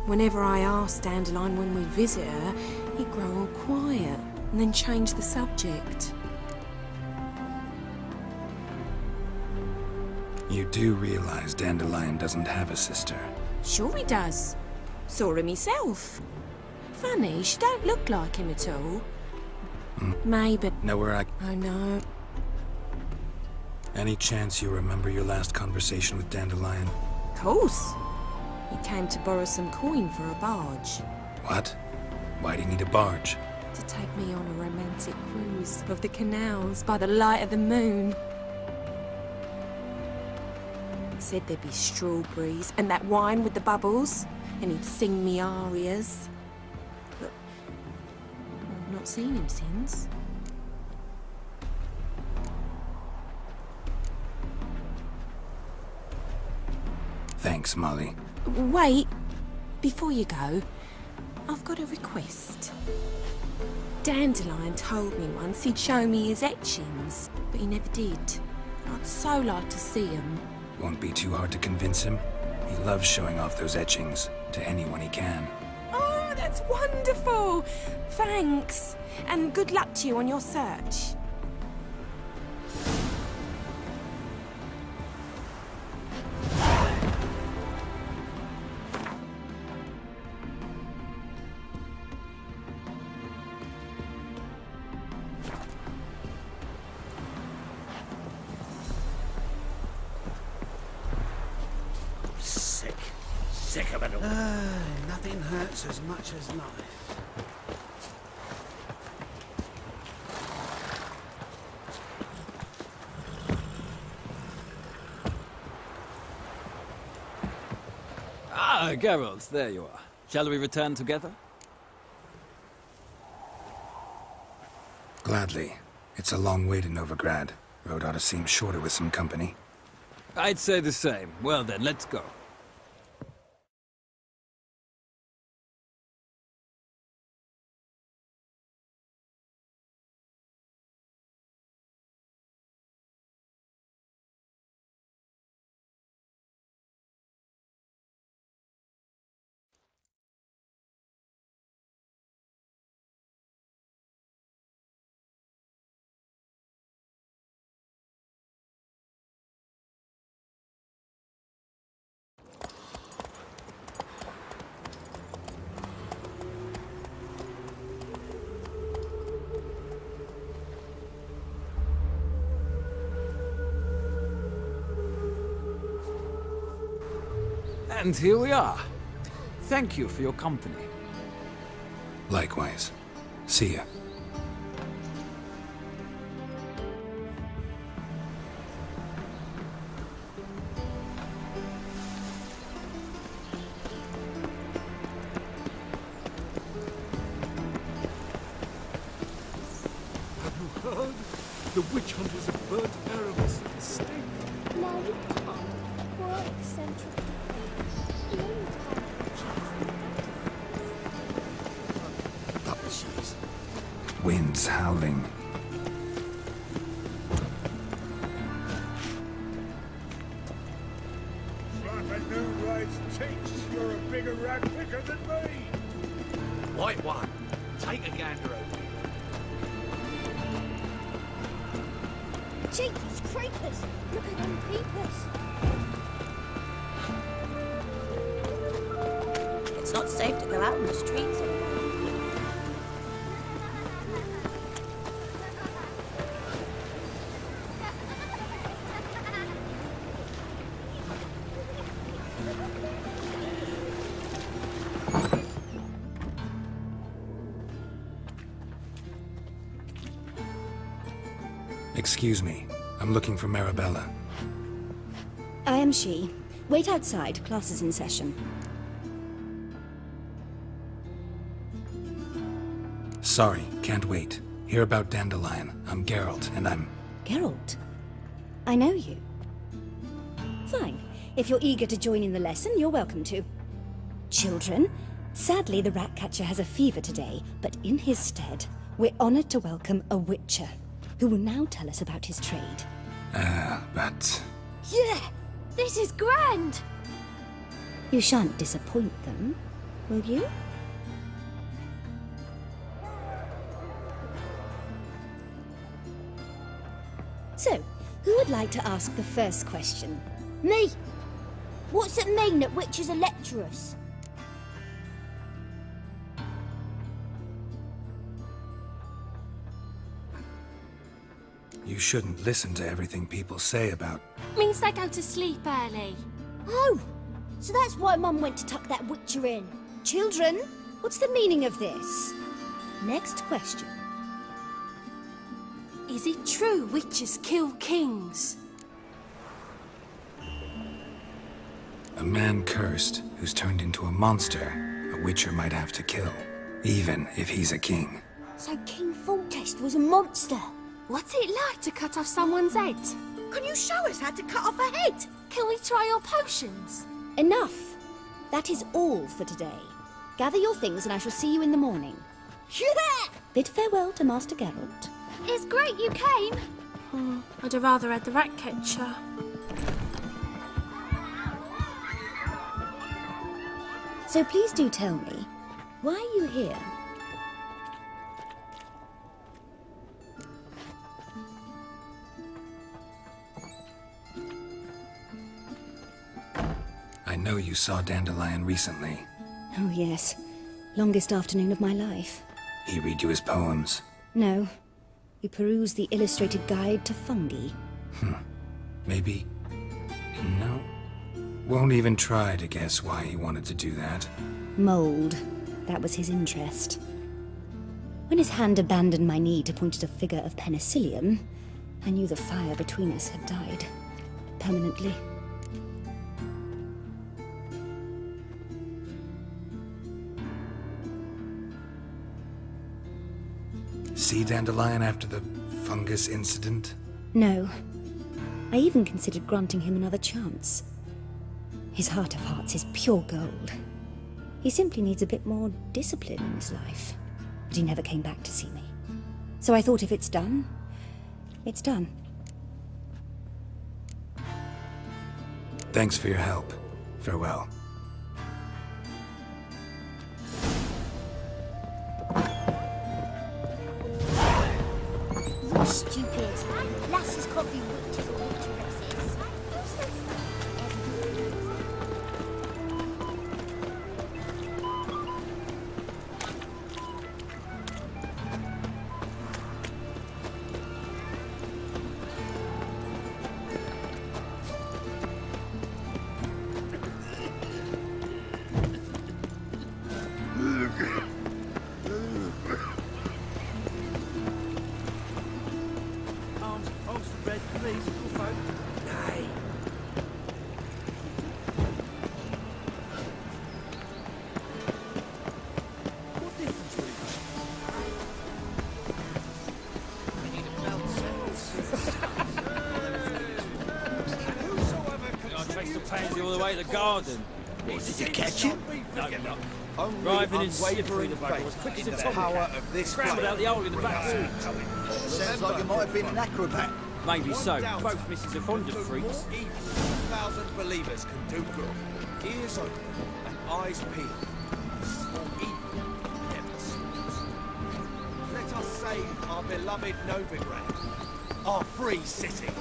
Whenever I asked Dandelion when we visit her, he'd grow all quiet and then change the subject. You do realize Dandelion doesn't have a sister. Sure he does. Saw him myself. Funny, she don't look like him at all. Maybe... Know where I know. Any chance you remember your last conversation with Dandelion? Of course. He came to borrow some coin for a barge. What? Why do you need a barge? To take me on a romantic cruise of the canals by the light of the moon. Said there'd be strawberries and that wine with the bubbles, and he'd sing me arias. But I've not seen him since. Thanks, Molly. Wait, before you go, I've got a request. Dandelion told me once he'd show me his etchings, but he never did. I'd so like to see them. Won't be too hard to convince him. He loves showing off those etchings to anyone he can. Oh, that's wonderful! Thanks, and good luck to you on your search. Sick of it all. Nothing hurts as much as life. Ah, Geralt, there you are. Shall we return together? Gladly. It's a long way to Novigrad. Road ought to seem shorter with some company. I'd say the same. Well then, let's go. And here we are. Thank you for your company. Likewise. See ya. The witch hunters have burnt AORUS at the stake. No, you can't. Poor eccentric. The only time Winds howling. Flapping new rides teats, you're a bigger rat picker than me. White one, take a gander over. Jeepers creepers! Look at them peepers! It's not safe to go out in the streets anymore. Excuse me. I'm looking for Marabella. I am she. Wait outside. Class is in session. Sorry, can't wait. Hear about Dandelion. I'm Geralt, and I'm... Geralt? I know you. Fine. If you're eager to join in the lesson, you're welcome to. Children, sadly the Ratcatcher has a fever today, but in his stead, we're honored to welcome a Witcher, who will now tell us about his trade. But... Yeah! This is grand! You shan't disappoint them, will you? So, who would like to ask the first question? Me! What's it mean that witches are lecturers? You shouldn't listen to everything people say about... Means they go to sleep early. Oh! So that's why Mum went to tuck that witcher in. Children, what's the meaning of this? Next question. Is it true witches kill kings? A man cursed who's turned into a monster a Witcher might have to kill, even if he's a king. So King Foltest was a monster. What's it like to cut off someone's head? Can you show us how to cut off a head? Can we try your potions? Enough! That is all for today. Gather your things and I shall see you in the morning. Yeah! Bid farewell to Master Geralt. It's great you came. I'd have rather had the Ratcatcher. So please do tell me, why are you here? I know you saw Dandelion recently. Oh yes, longest afternoon of my life. He read you his poems. No, we perused the illustrated guide to fungi. Maybe... No. Won't even try to guess why he wanted to do that. Mold, that was his interest. When his hand abandoned my knee to point at a figure of penicillium, I knew the fire between us had died. Permanently. See Dandelion after the fungus incident? No. I even considered granting him another chance. His heart of hearts is pure gold. He simply needs a bit more discipline in his life. But he never came back to see me. So I thought if it's done, it's done. Thanks for your help. Farewell. You stupid. Lasses can't be witches or witcheresses. Arms for bread, please, poor folk. Nay. What difference will it make? We need a belt set. away the garden. What, did you catch him? No, no. Driving in sieve through the bugger was quick as a tomcat. Scrambled out the hole in the back seat. Sounds like you might have been an acrobat. Maybe so. Both misses are fond of freaks. Even 1,000 believers can do good. Ears open and eyes peeled. For evil never sleeps. Let us save our beloved Novigrad, our free city.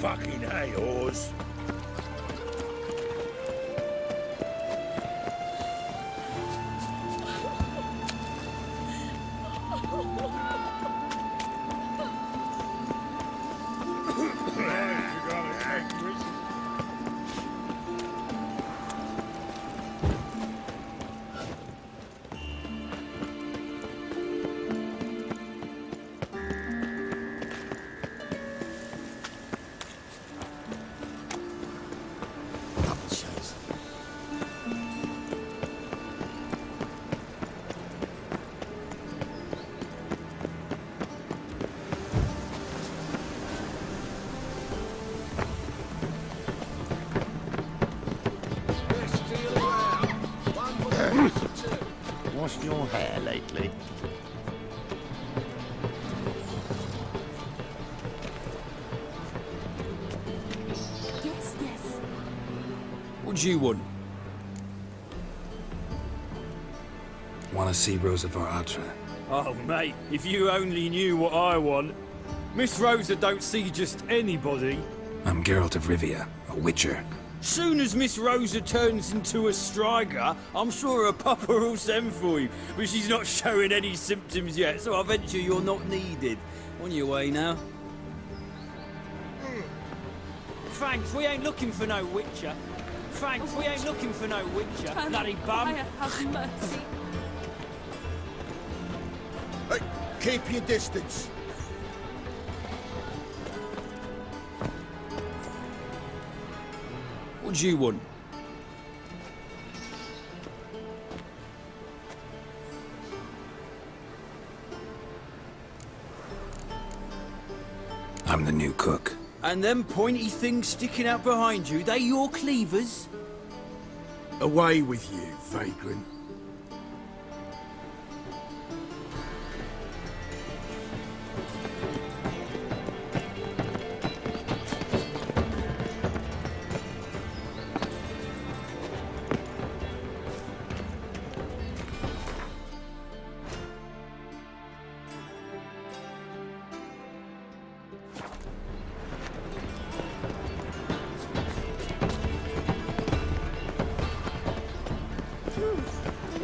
Fucking AORUS. Washed your hair lately? Yes, yes. What do you want? Want to see Rosa Varatra? Oh, mate, if you only knew what I want. Miss Rosa don't see just anybody. I'm Geralt of Rivia, a witcher. Soon as Miss Rosa turns into a striker, I'm sure her papa will send for you. But she's not showing any symptoms yet, so I venture you're not needed. On your way now. Thanks, we ain't looking for no witcher. Thanks, we ain't looking for no witcher. Bloody bum. Have mercy. Hey, keep your distance. What do you want? I'm the new cook. And them pointy things sticking out behind you, they your cleavers? Away with you, vagrant.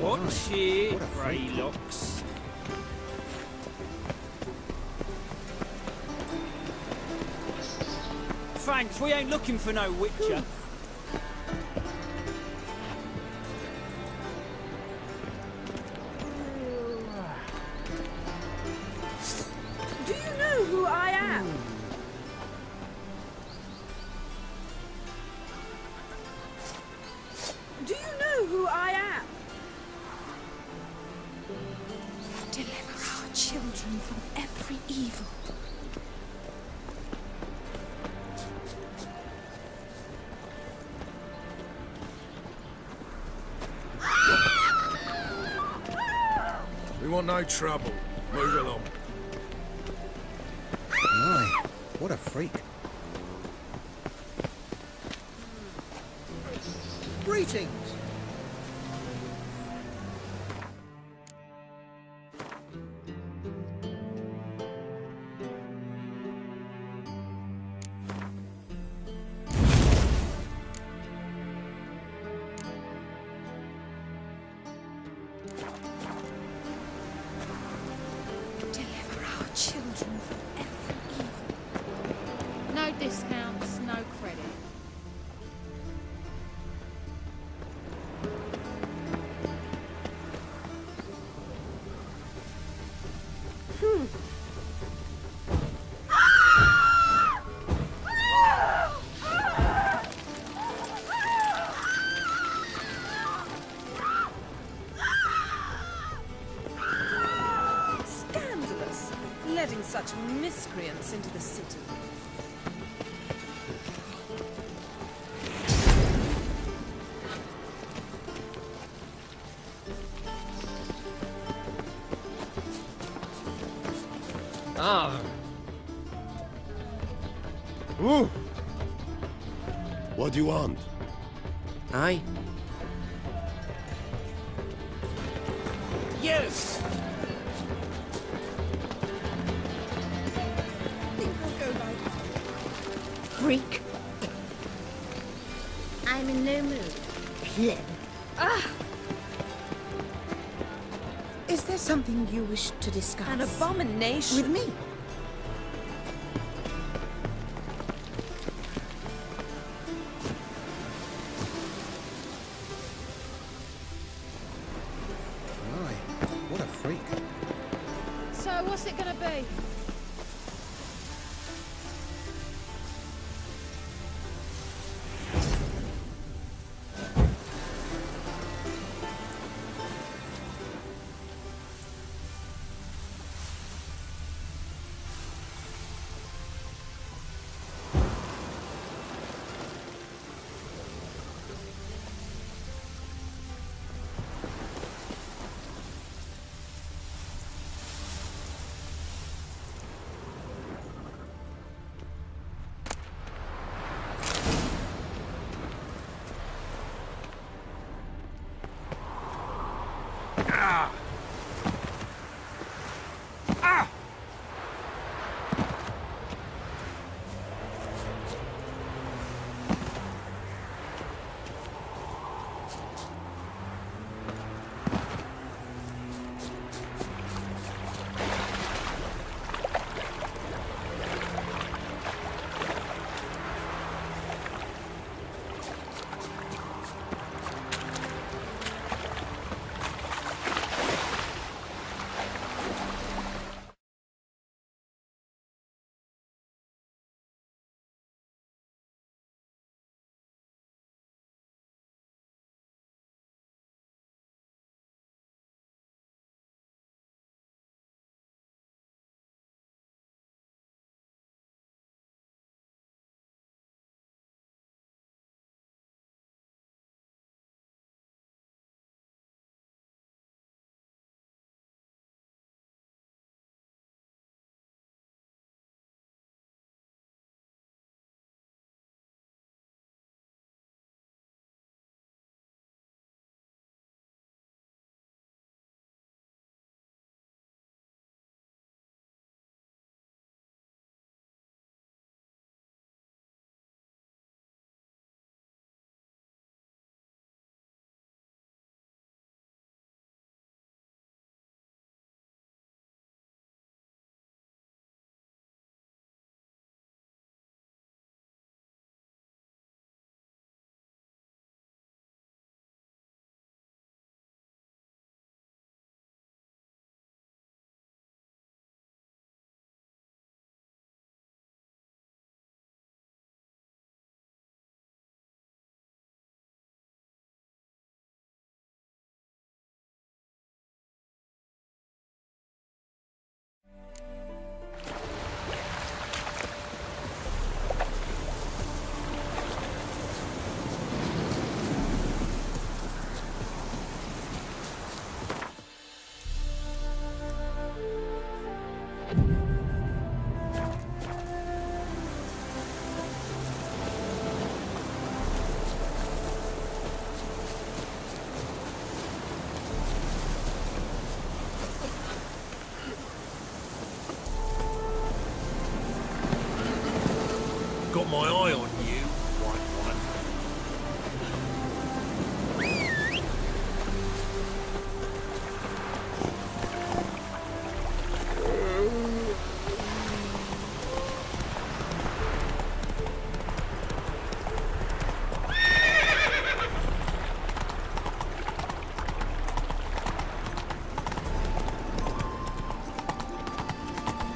Watch it, Greylocks. Thanks, we ain't looking for no witcher. Do you know who I am? Do you know who I am? Deliver our children from every evil. We want no trouble. Move along. My, what a freak. Greetings. Deliver our children from every evil. No discounts, no credit. Scandalous, letting such miscreants into the city. Ah. Ooh. What do you want? Aye. Yes. Freak. I'm in no mood. Pleb. Is there something you wish to discuss? An abomination. With me? My, what a freak. So what's it gonna be?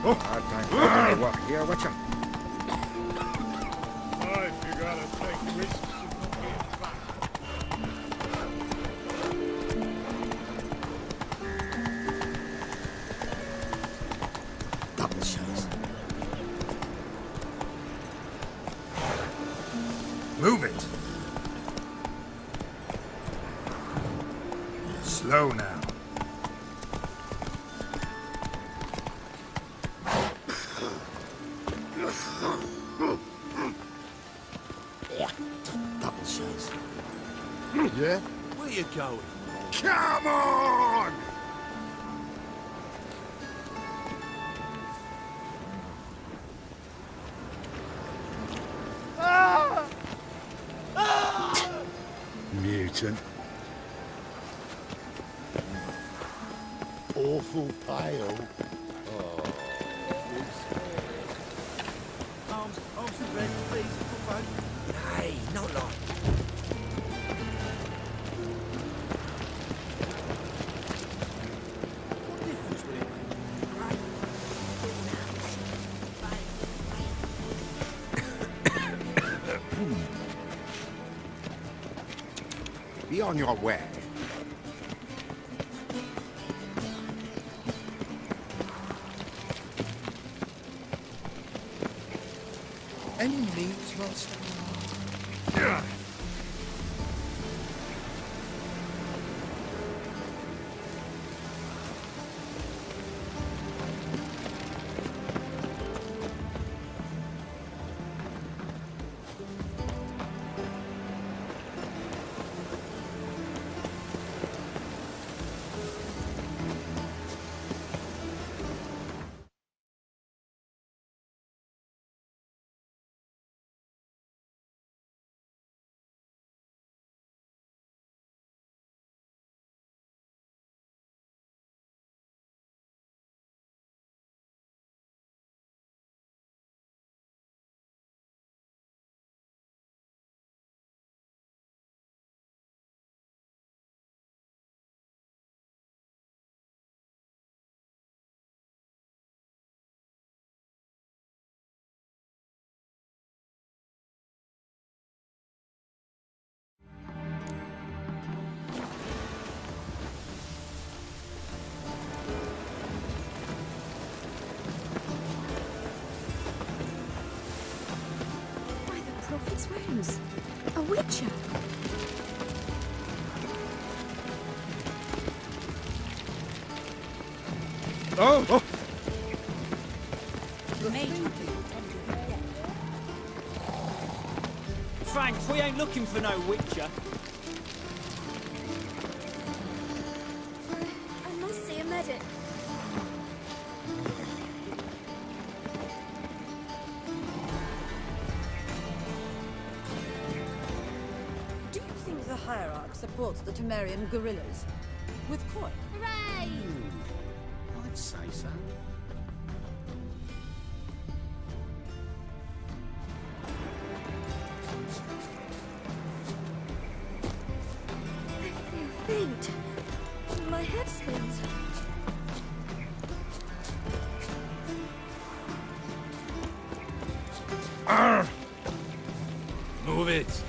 Oh, I don't know what here, watch out. If you gotta take risks, you can't fly. Double chase. Move it. Slow now. Double chase. Yeah? Where you going? Come on! Mutant. Awful pale. Arms to red, please, little folk. Hey, not like. What difference will it Be on your way. Any meat, master? By the Prophet's wounds. A witcher. Oh! Frank, we ain't looking for no witcher. I must see a medic. Do you think the Hierarch supports the Temerian guerrillas? With coin? Hooray! I'd say so. I feel faint. My head spins. Move it.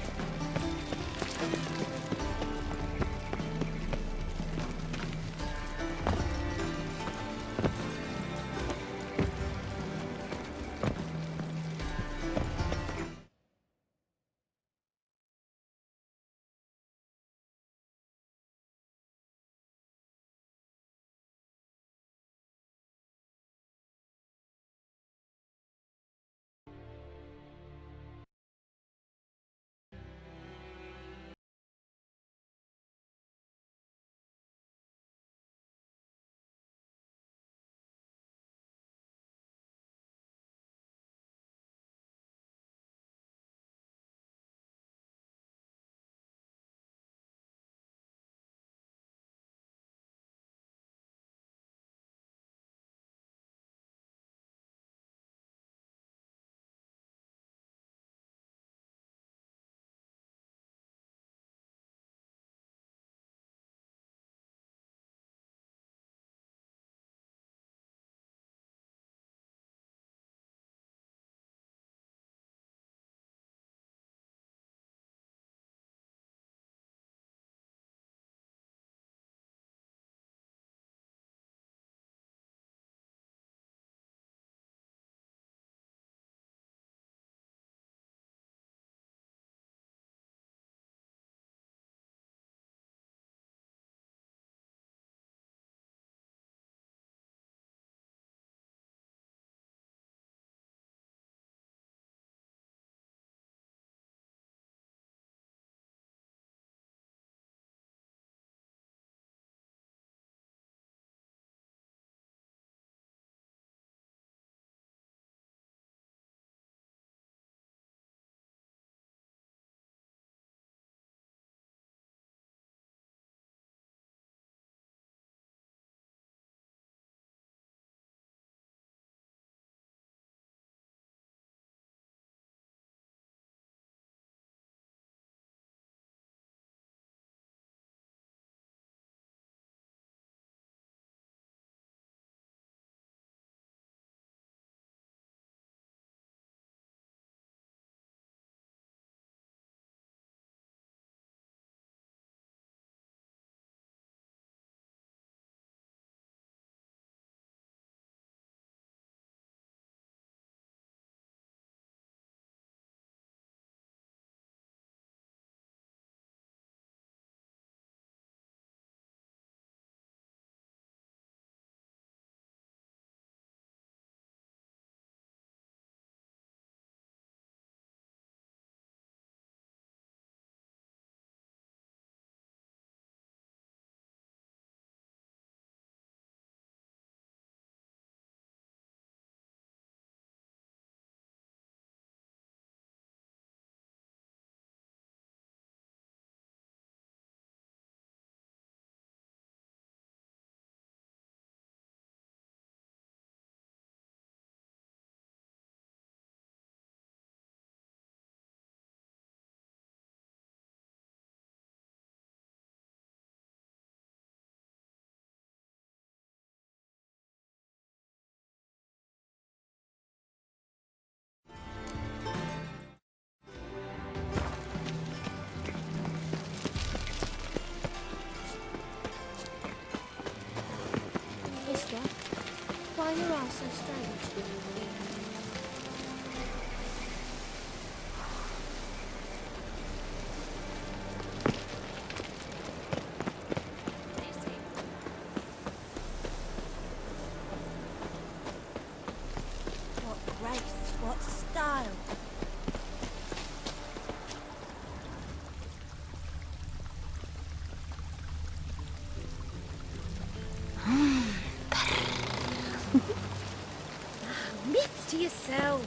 you are so strange? What grace, what style. Mitts to yourself.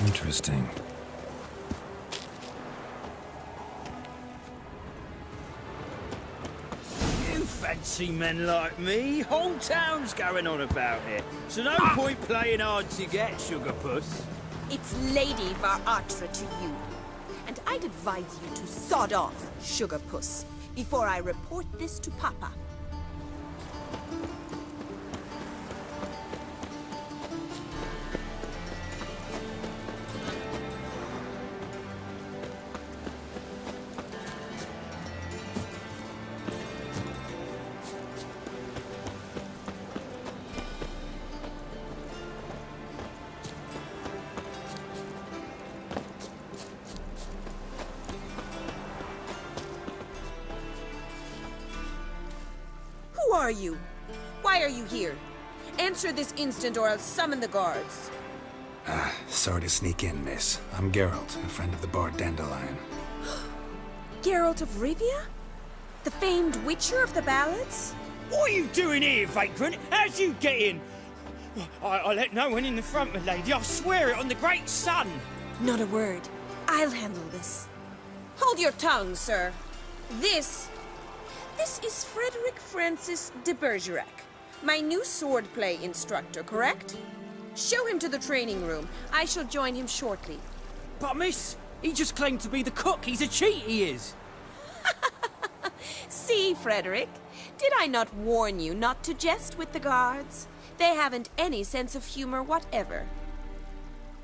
Interesting. You fancy men like me? Whole town's going on about it. So no point playing hard to get, sugar puss. It's Lady Varatra to you. And I'd advise you to sod off, sugar puss, before I report this to Papa. Who are you? Why are you here? Answer this instant or I'll summon the guards. Sorry to sneak in, miss. I'm Geralt, a friend of the bard Dandelion. Geralt of Rivia? The famed witcher of the ballads? What are you doing here, vagrant? How'd you get in? I let no one in the front, my lady. I swear it on the great sun. Not a word. I'll handle this. Hold your tongue, sir. This is Frederick Francis de Bergerac, my new swordplay instructor, correct? Show him to the training room. I shall join him shortly. But miss, he just claimed to be the cook. He's a cheat, he is. See, Frederick, did I not warn you not to jest with the guards? They haven't any sense of humor whatever.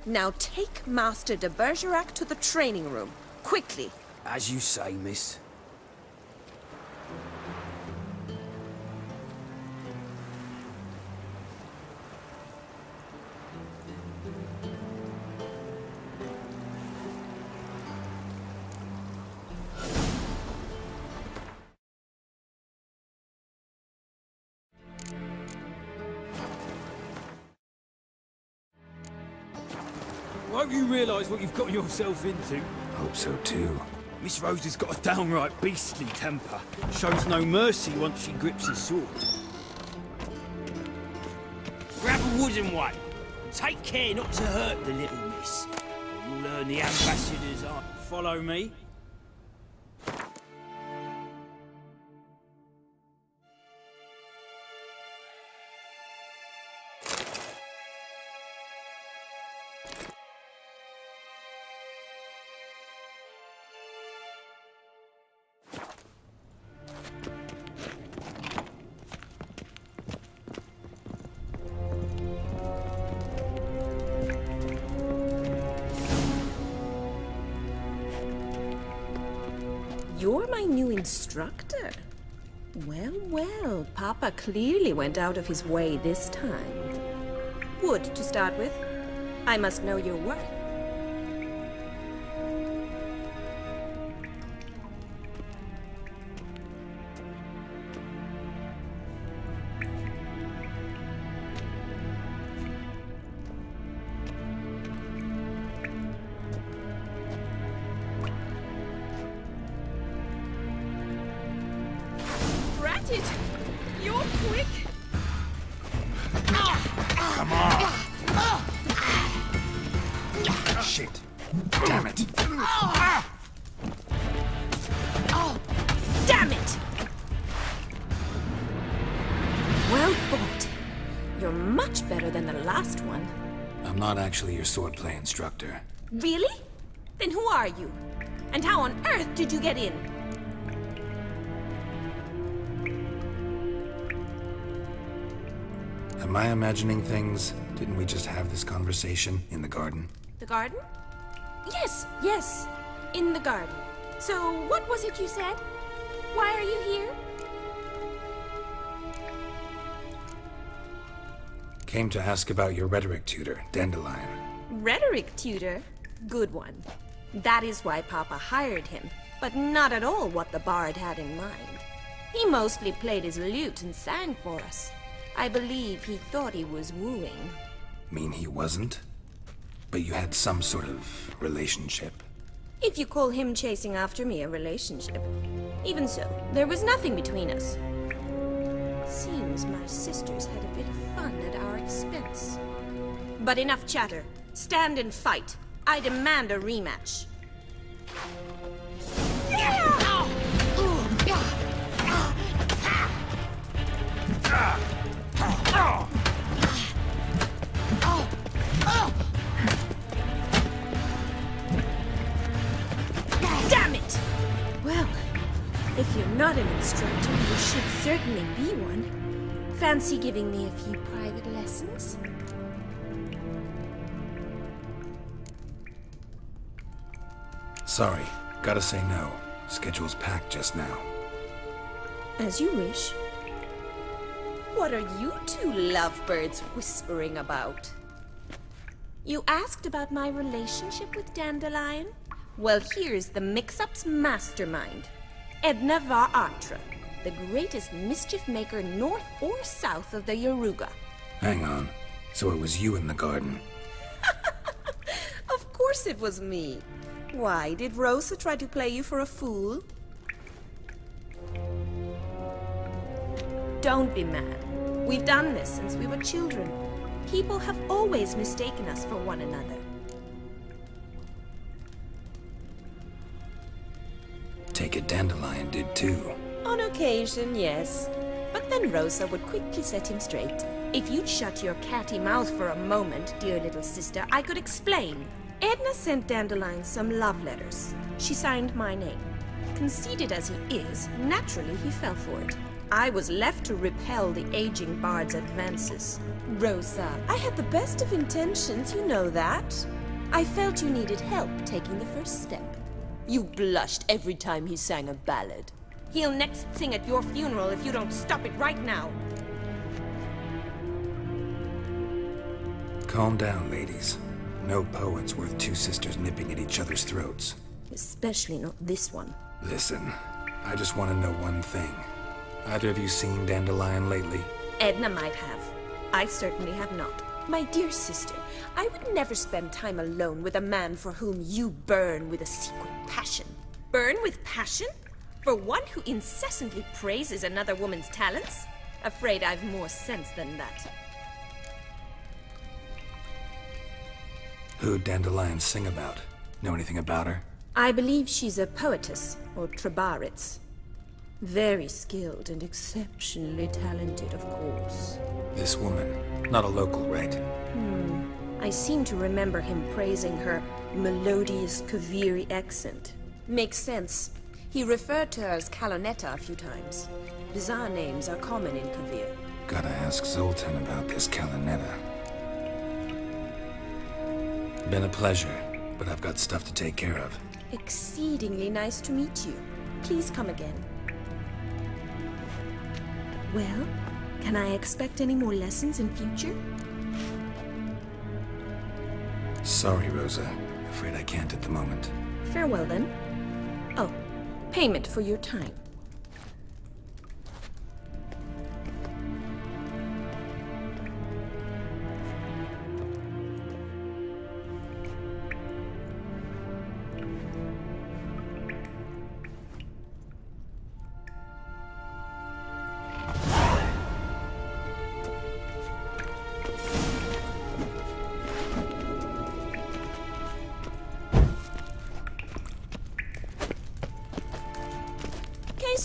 Now take Master de Bergerac to the training room, quickly. As you say, miss. Hope you realise what you've got yourself into. Hope so too. Miss Rose has got a downright beastly temper. Shows no mercy once she grips a sword. Grab a wooden one. Take care not to hurt the little miss. Or you'll learn the ambassador's art. Follow me. You're my new instructor? Well, well, Papa clearly went out of his way this time. Wood, to start with. I must know your worth. Drat it! You're quick! Come on! Shit. Damn it. Oh, damn it! Well fought. You're much better than the last one. I'm not actually your swordplay instructor. Really? Then who are you? And how on earth did you get in? Am I imagining things? Didn't we just have this conversation in the garden? The garden? Yes. In the garden. So, what was it you said? Why are you here? Came to ask about your rhetoric tutor, Dandelion. Rhetoric tutor? Good one. That is why Papa hired him, but not at all what the bard had in mind. He mostly played his lute and sang for us. I believe he thought he was wooing. Mean he wasn't? But you had some sort of relationship. If you call him chasing after me a relationship. Even so, there was nothing between us. Seems my sisters had a bit of fun at our expense. But enough chatter. Stand and fight. I demand a rematch. Damn it! Well, if you're not an instructor, you should certainly be one. Fancy giving me a few private lessons? Sorry, gotta say no. Schedule's packed just now. As you wish. What are you two lovebirds whispering about? You asked about my relationship with Dandelion? Well, here's the mix-up's mastermind. Edna Va Atra, the greatest mischief maker north or south of the Yaruga. Hang on. So it was you in the garden? Of course it was me. Why, did Rosa try to play you for a fool? Don't be mad. We've done this since we were children. People have always mistaken us for one another. Take it Dandelion did too. On occasion, yes. But then Rosa would quickly set him straight. If you'd shut your catty mouth for a moment, dear little sister, I could explain. Edna sent Dandelion some love letters. She signed my name. Conceited as he is, naturally he fell for it. I was left to repel the aging bard's advances. Rosa, I had the best of intentions, you know that. I felt you needed help taking the first step. You blushed every time he sang a ballad. He'll next sing at your funeral if you don't stop it right now. Calm down, ladies. No poet's worth two sisters nipping at each other's throats. Especially not this one. Listen, I just want to know one thing. Either of you seen Dandelion lately? Edna might have. I certainly have not. My dear sister, I would never spend time alone with a man for whom you burn with a secret passion. Burn with passion? For one who incessantly praises another woman's talents? Afraid I've more sense than that. Who'd Dandelion sing about? Know anything about her? I believe she's a poetess, or trabaritz. Very skilled and exceptionally talented, of course. This woman, not a local, right? I seem to remember him praising her melodious Kaviri accent. Makes sense. He referred to her as Kalonetta a few times. Bizarre names are common in Kavir. Gotta ask Zoltan about this Kalonetta. Been a pleasure, but I've got stuff to take care of. Exceedingly nice to meet you. Please come again. Well, can I expect any more lessons in future? Sorry, Rosa. Afraid I can't at the moment. Farewell, then. Oh, payment for your time.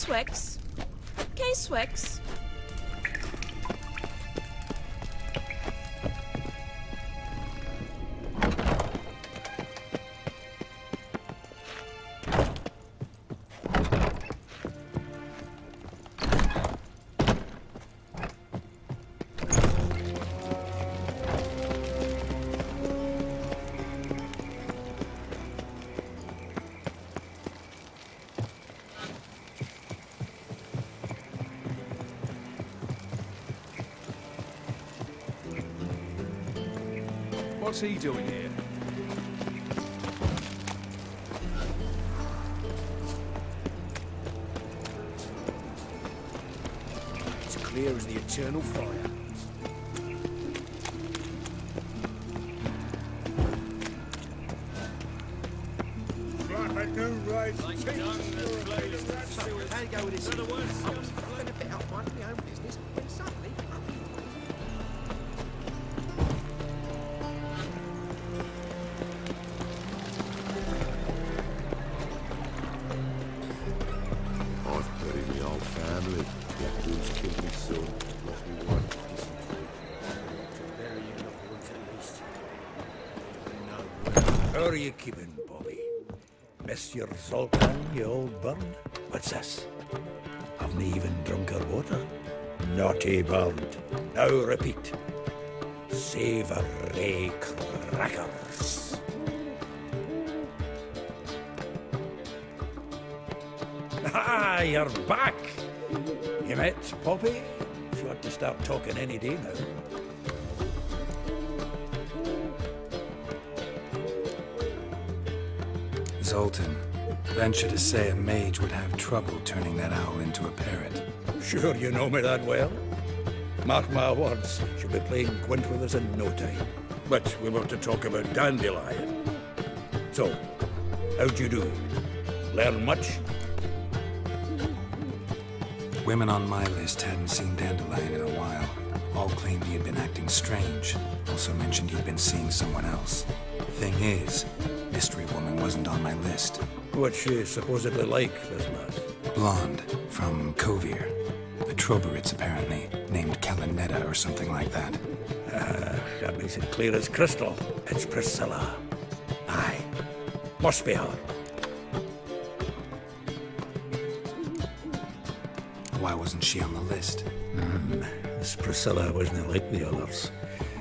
K-Swex. K-Swex. What's he doing here? It's clear as the eternal fire. How you go with this? In other words, I was fucking a bit up minding my own business, when suddenly, I've buried my whole family. That dude's killed me son. Lost me wife. How are you keeping, Bobby? Miss your Zoltan, you old bird? What's this? Haven't even drunk her water? Naughty bird. Now repeat. Savoury crackers. Ah, you're back! You met Poppy? She ought to start talking any day now. Zoltan, venture to say a mage would have trouble turning that owl into a parrot. Sure you know me that well? Mark my words, she'll be playing quint with us in no time. But we want to talk about Dandelion. So, how'd you do? Learn much? Women on my list hadn't seen Dandelion in a while. All claimed he had been acting strange. Also mentioned he'd been seeing someone else. Thing is, Mystery Woman wasn't on my list. What's she supposedly like, this lass? Blonde, from Kovir. A Troberitz, apparently, named Kalinetta or something like that. That makes it clear as crystal. It's Priscilla. Aye. Must be her. Why wasn't she on the list? This Priscilla wasn't like the others.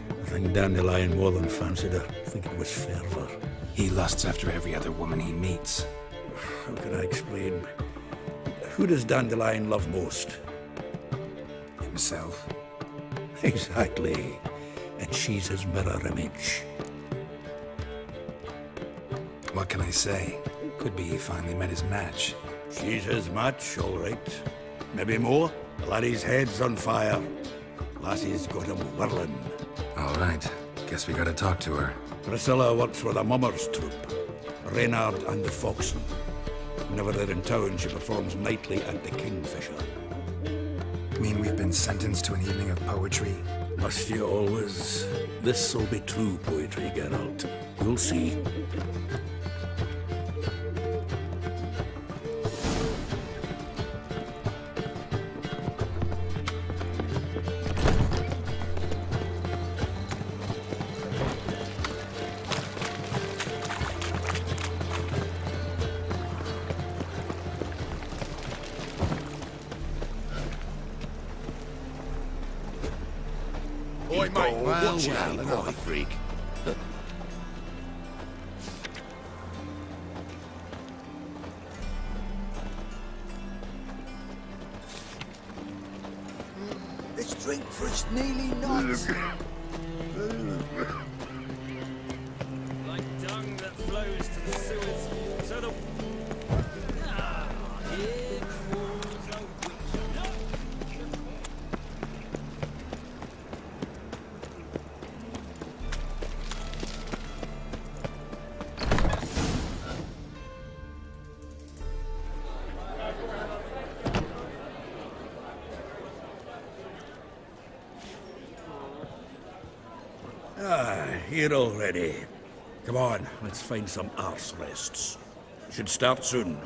I think Dandelion more than fancied her. I think it was fervour. He lusts after every other woman he meets. How can I explain? Who does Dandelion love most? Himself. Exactly. And she's his mirror image. What can I say? Could be he finally met his match. She's his match, all right. Maybe more. The laddie's head's on fire. Lassie's got him whirling. All right. Guess we gotta talk to her. Priscilla works with a mummers troupe. Reynard and the Foxen. Whenever they're in town, she performs nightly at the Kingfisher. Mean we've been sentenced to an evening of poetry? Must you always? This'll be true poetry, Geralt. You'll see. Oi, mate, watch out, another freak. This drink for its nearly nuts. Like dung that flows to the sewers, so the... here crawls a witch. Here already. Come on, let's find some arse rests. Should start soon.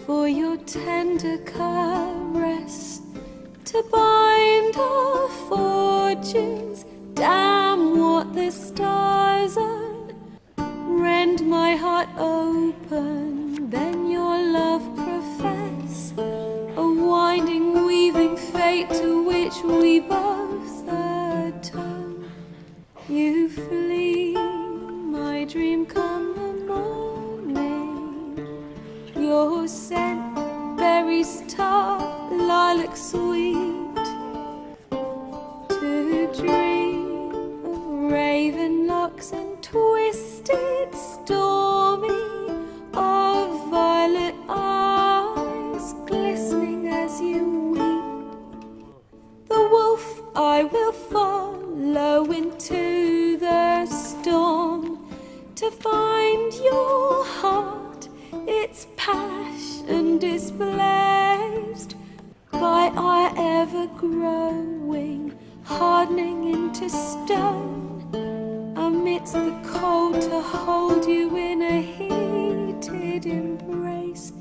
for your tender caress, to bind our fortunes. Damn what the stars are. Rend my heart open, then your love profess, a winding, weaving fate to which we both atone. You flee, my dream come the morning. Your scent, berries tart, lilac sweet. To dream of raven locks and twisted, stormy, of violet eyes glistening as you weep. The wolf I will follow into the storm, to find your heart, its passion displaced by our ever-growing, hardening into stone, amidst the cold to hold you in a heated embrace.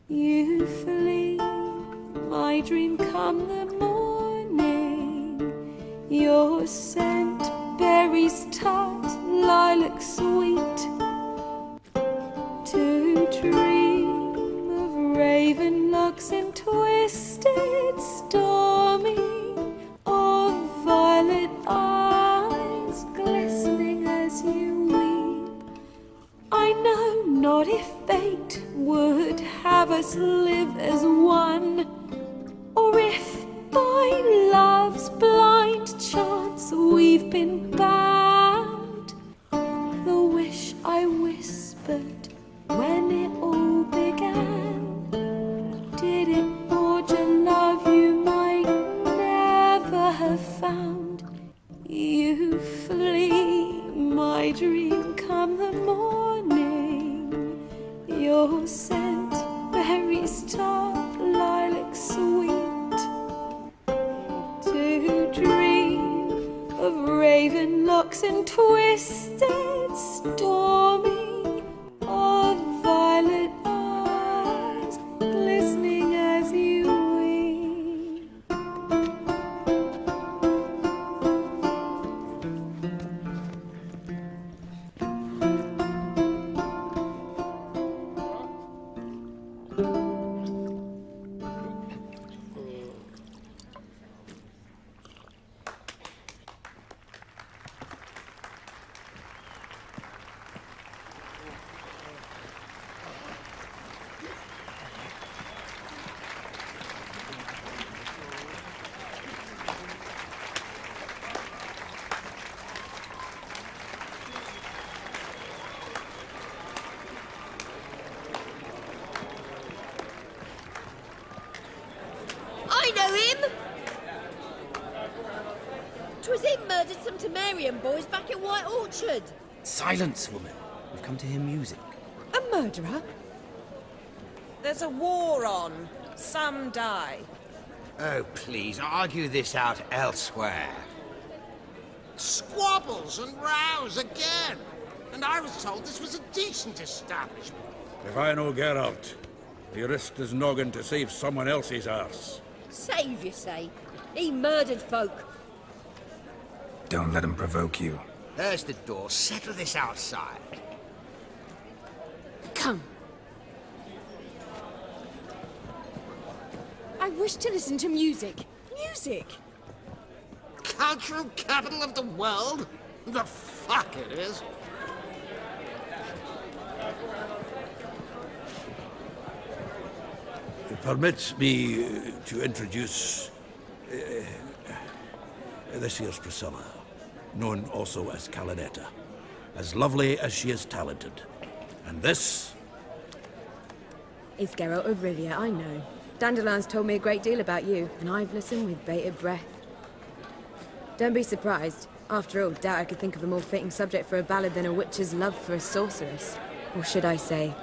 You flee, my dream come the morning. Your scent, berries tart, lilac sweet. To dream of raven locks and twisted, stormy, of violet eyes glistening as you weep. I know not if fate would have us live as one, or if by love's blind chance we've been bound. The wish I whispered when it all began, did it forge a love you might never have found? You flee, my dream come the morning. Your scent, berries tart, lilac sweet. To dream of raven locks and twisted, stormy, of violet eyes glistening as you weep. I know him! 'Twas him murdered some Temerian boys back at White Orchard. Silence, woman. We've come to hear music. A murderer? There's a war on. Some die. Oh, please, argue this out elsewhere. Squabbles and rows again! And I was told this was a decent establishment. If I know Geralt, he risked his noggin to save someone else's arse. Save, you say? He murdered folk. Don't let him provoke you. There's the door. Settle this outside. Come. I wish to listen to music. Music! Cultural capital of the world? The fuck it is. Permit me to introduce this here's Priscilla, known also as Calinetta, as lovely as she is talented. And this is Geralt of Rivia, I know. Dandelion's told me a great deal about you, and I've listened with bated breath. Don't be surprised. After all, doubt I could think of a more fitting subject for a ballad than a witch's love for a sorceress. Or should I say,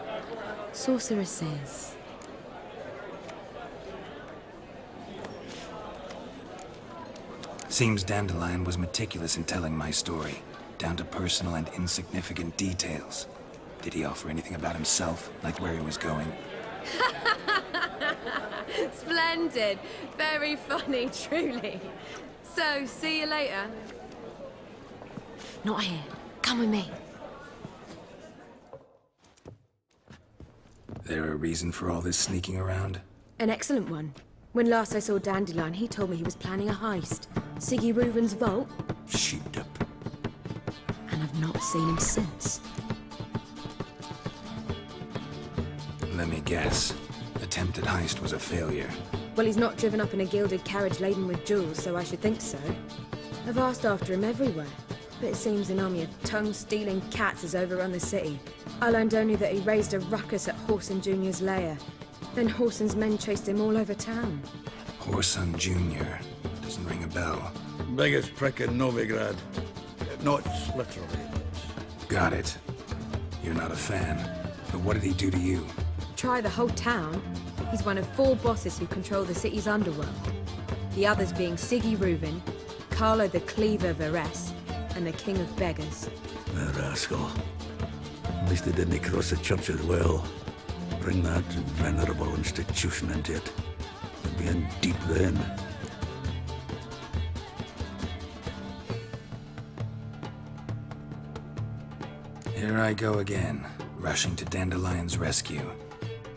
sorceresses. Seems Dandelion was meticulous in telling my story, down to personal and insignificant details. Did he offer anything about himself, like where he was going? Splendid. Very funny, truly. So, see you later. Not here. Come with me. There a reason for all this sneaking around? An excellent one. When last I saw Dandelion, he told me he was planning a heist. Siggy Reuven's vault. Sheeped up. And I've not seen him since. Let me guess. Attempted heist was a failure. Well, he's not driven up in a gilded carriage laden with jewels, so I should think so. I've asked after him everywhere, but it seems an army of tongue-stealing cats has overrun the city. I learned only that he raised a ruckus at Whoreson Jr.'s lair. Then Whoreson's men chased him all over town. Whoreson Jr. Doesn't ring a bell. Biggest prick in Novigrad. Not literally, but... Got it. You're not a fan. But what did he do to you? Try the whole town. He's one of 4 bosses who control the city's underworld. The others being Siggy Reuven, Carlo the Cleaver Varese, and the King of Beggars. The rascal. At least they didn't cross the church as well. Bring that venerable institution into it. They'd be in deep then. Here I go again, rushing to Dandelion's rescue.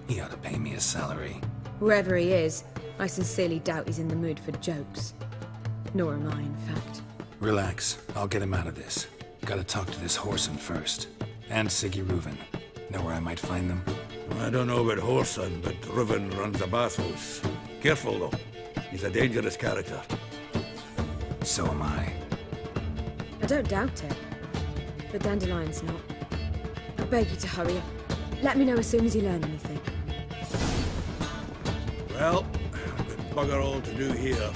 He ought to pay me a salary. Whoever he is, I sincerely doubt he's in the mood for jokes. Nor am I, in fact. Relax, I'll get him out of this. Gotta talk to this Whoreson first. And Siggy Reuven. Know where I might find them? I don't know about Whoreson, but Reuven runs a bathhouse. Careful, though. He's a dangerous character. So am I. I don't doubt it. But Dandelion's not. I beg you to hurry. Let me know as soon as you learn anything. Well, we've bugger all to do here.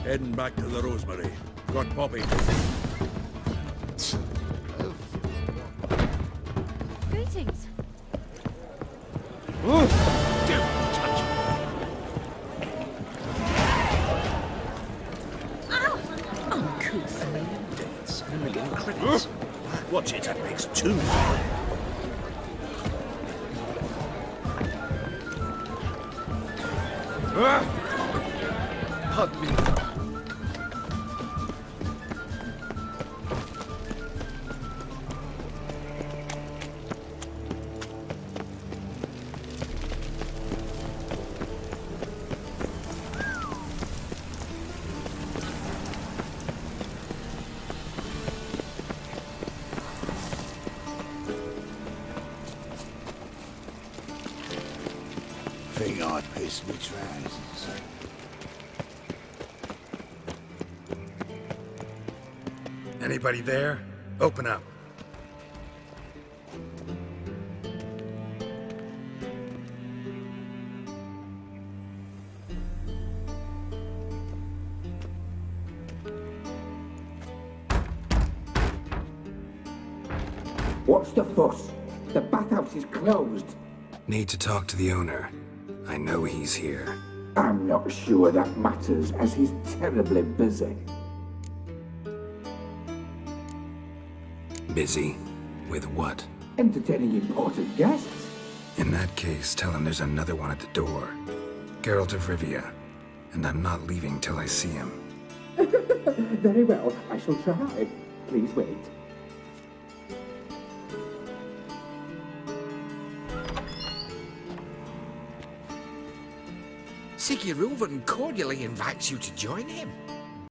Heading back to the Rosemary. Got Poppy. Greetings. Don't touch me. Uncouth. Dates. A million credits. Watch it, that makes 2. Pardon me. Think I'd piss me trousers. Anybody there? Open up. What's the fuss? The bathhouse is closed. Need to talk to the owner. I know he's here. I'm not sure that matters, as he's terribly busy. Busy? With what? Entertaining important guests. In that case, tell him there's another one at the door. Geralt of Rivia. And I'm not leaving till I see him. Very well, I shall try. Please wait. Siggy Reuven cordially invites you to join him.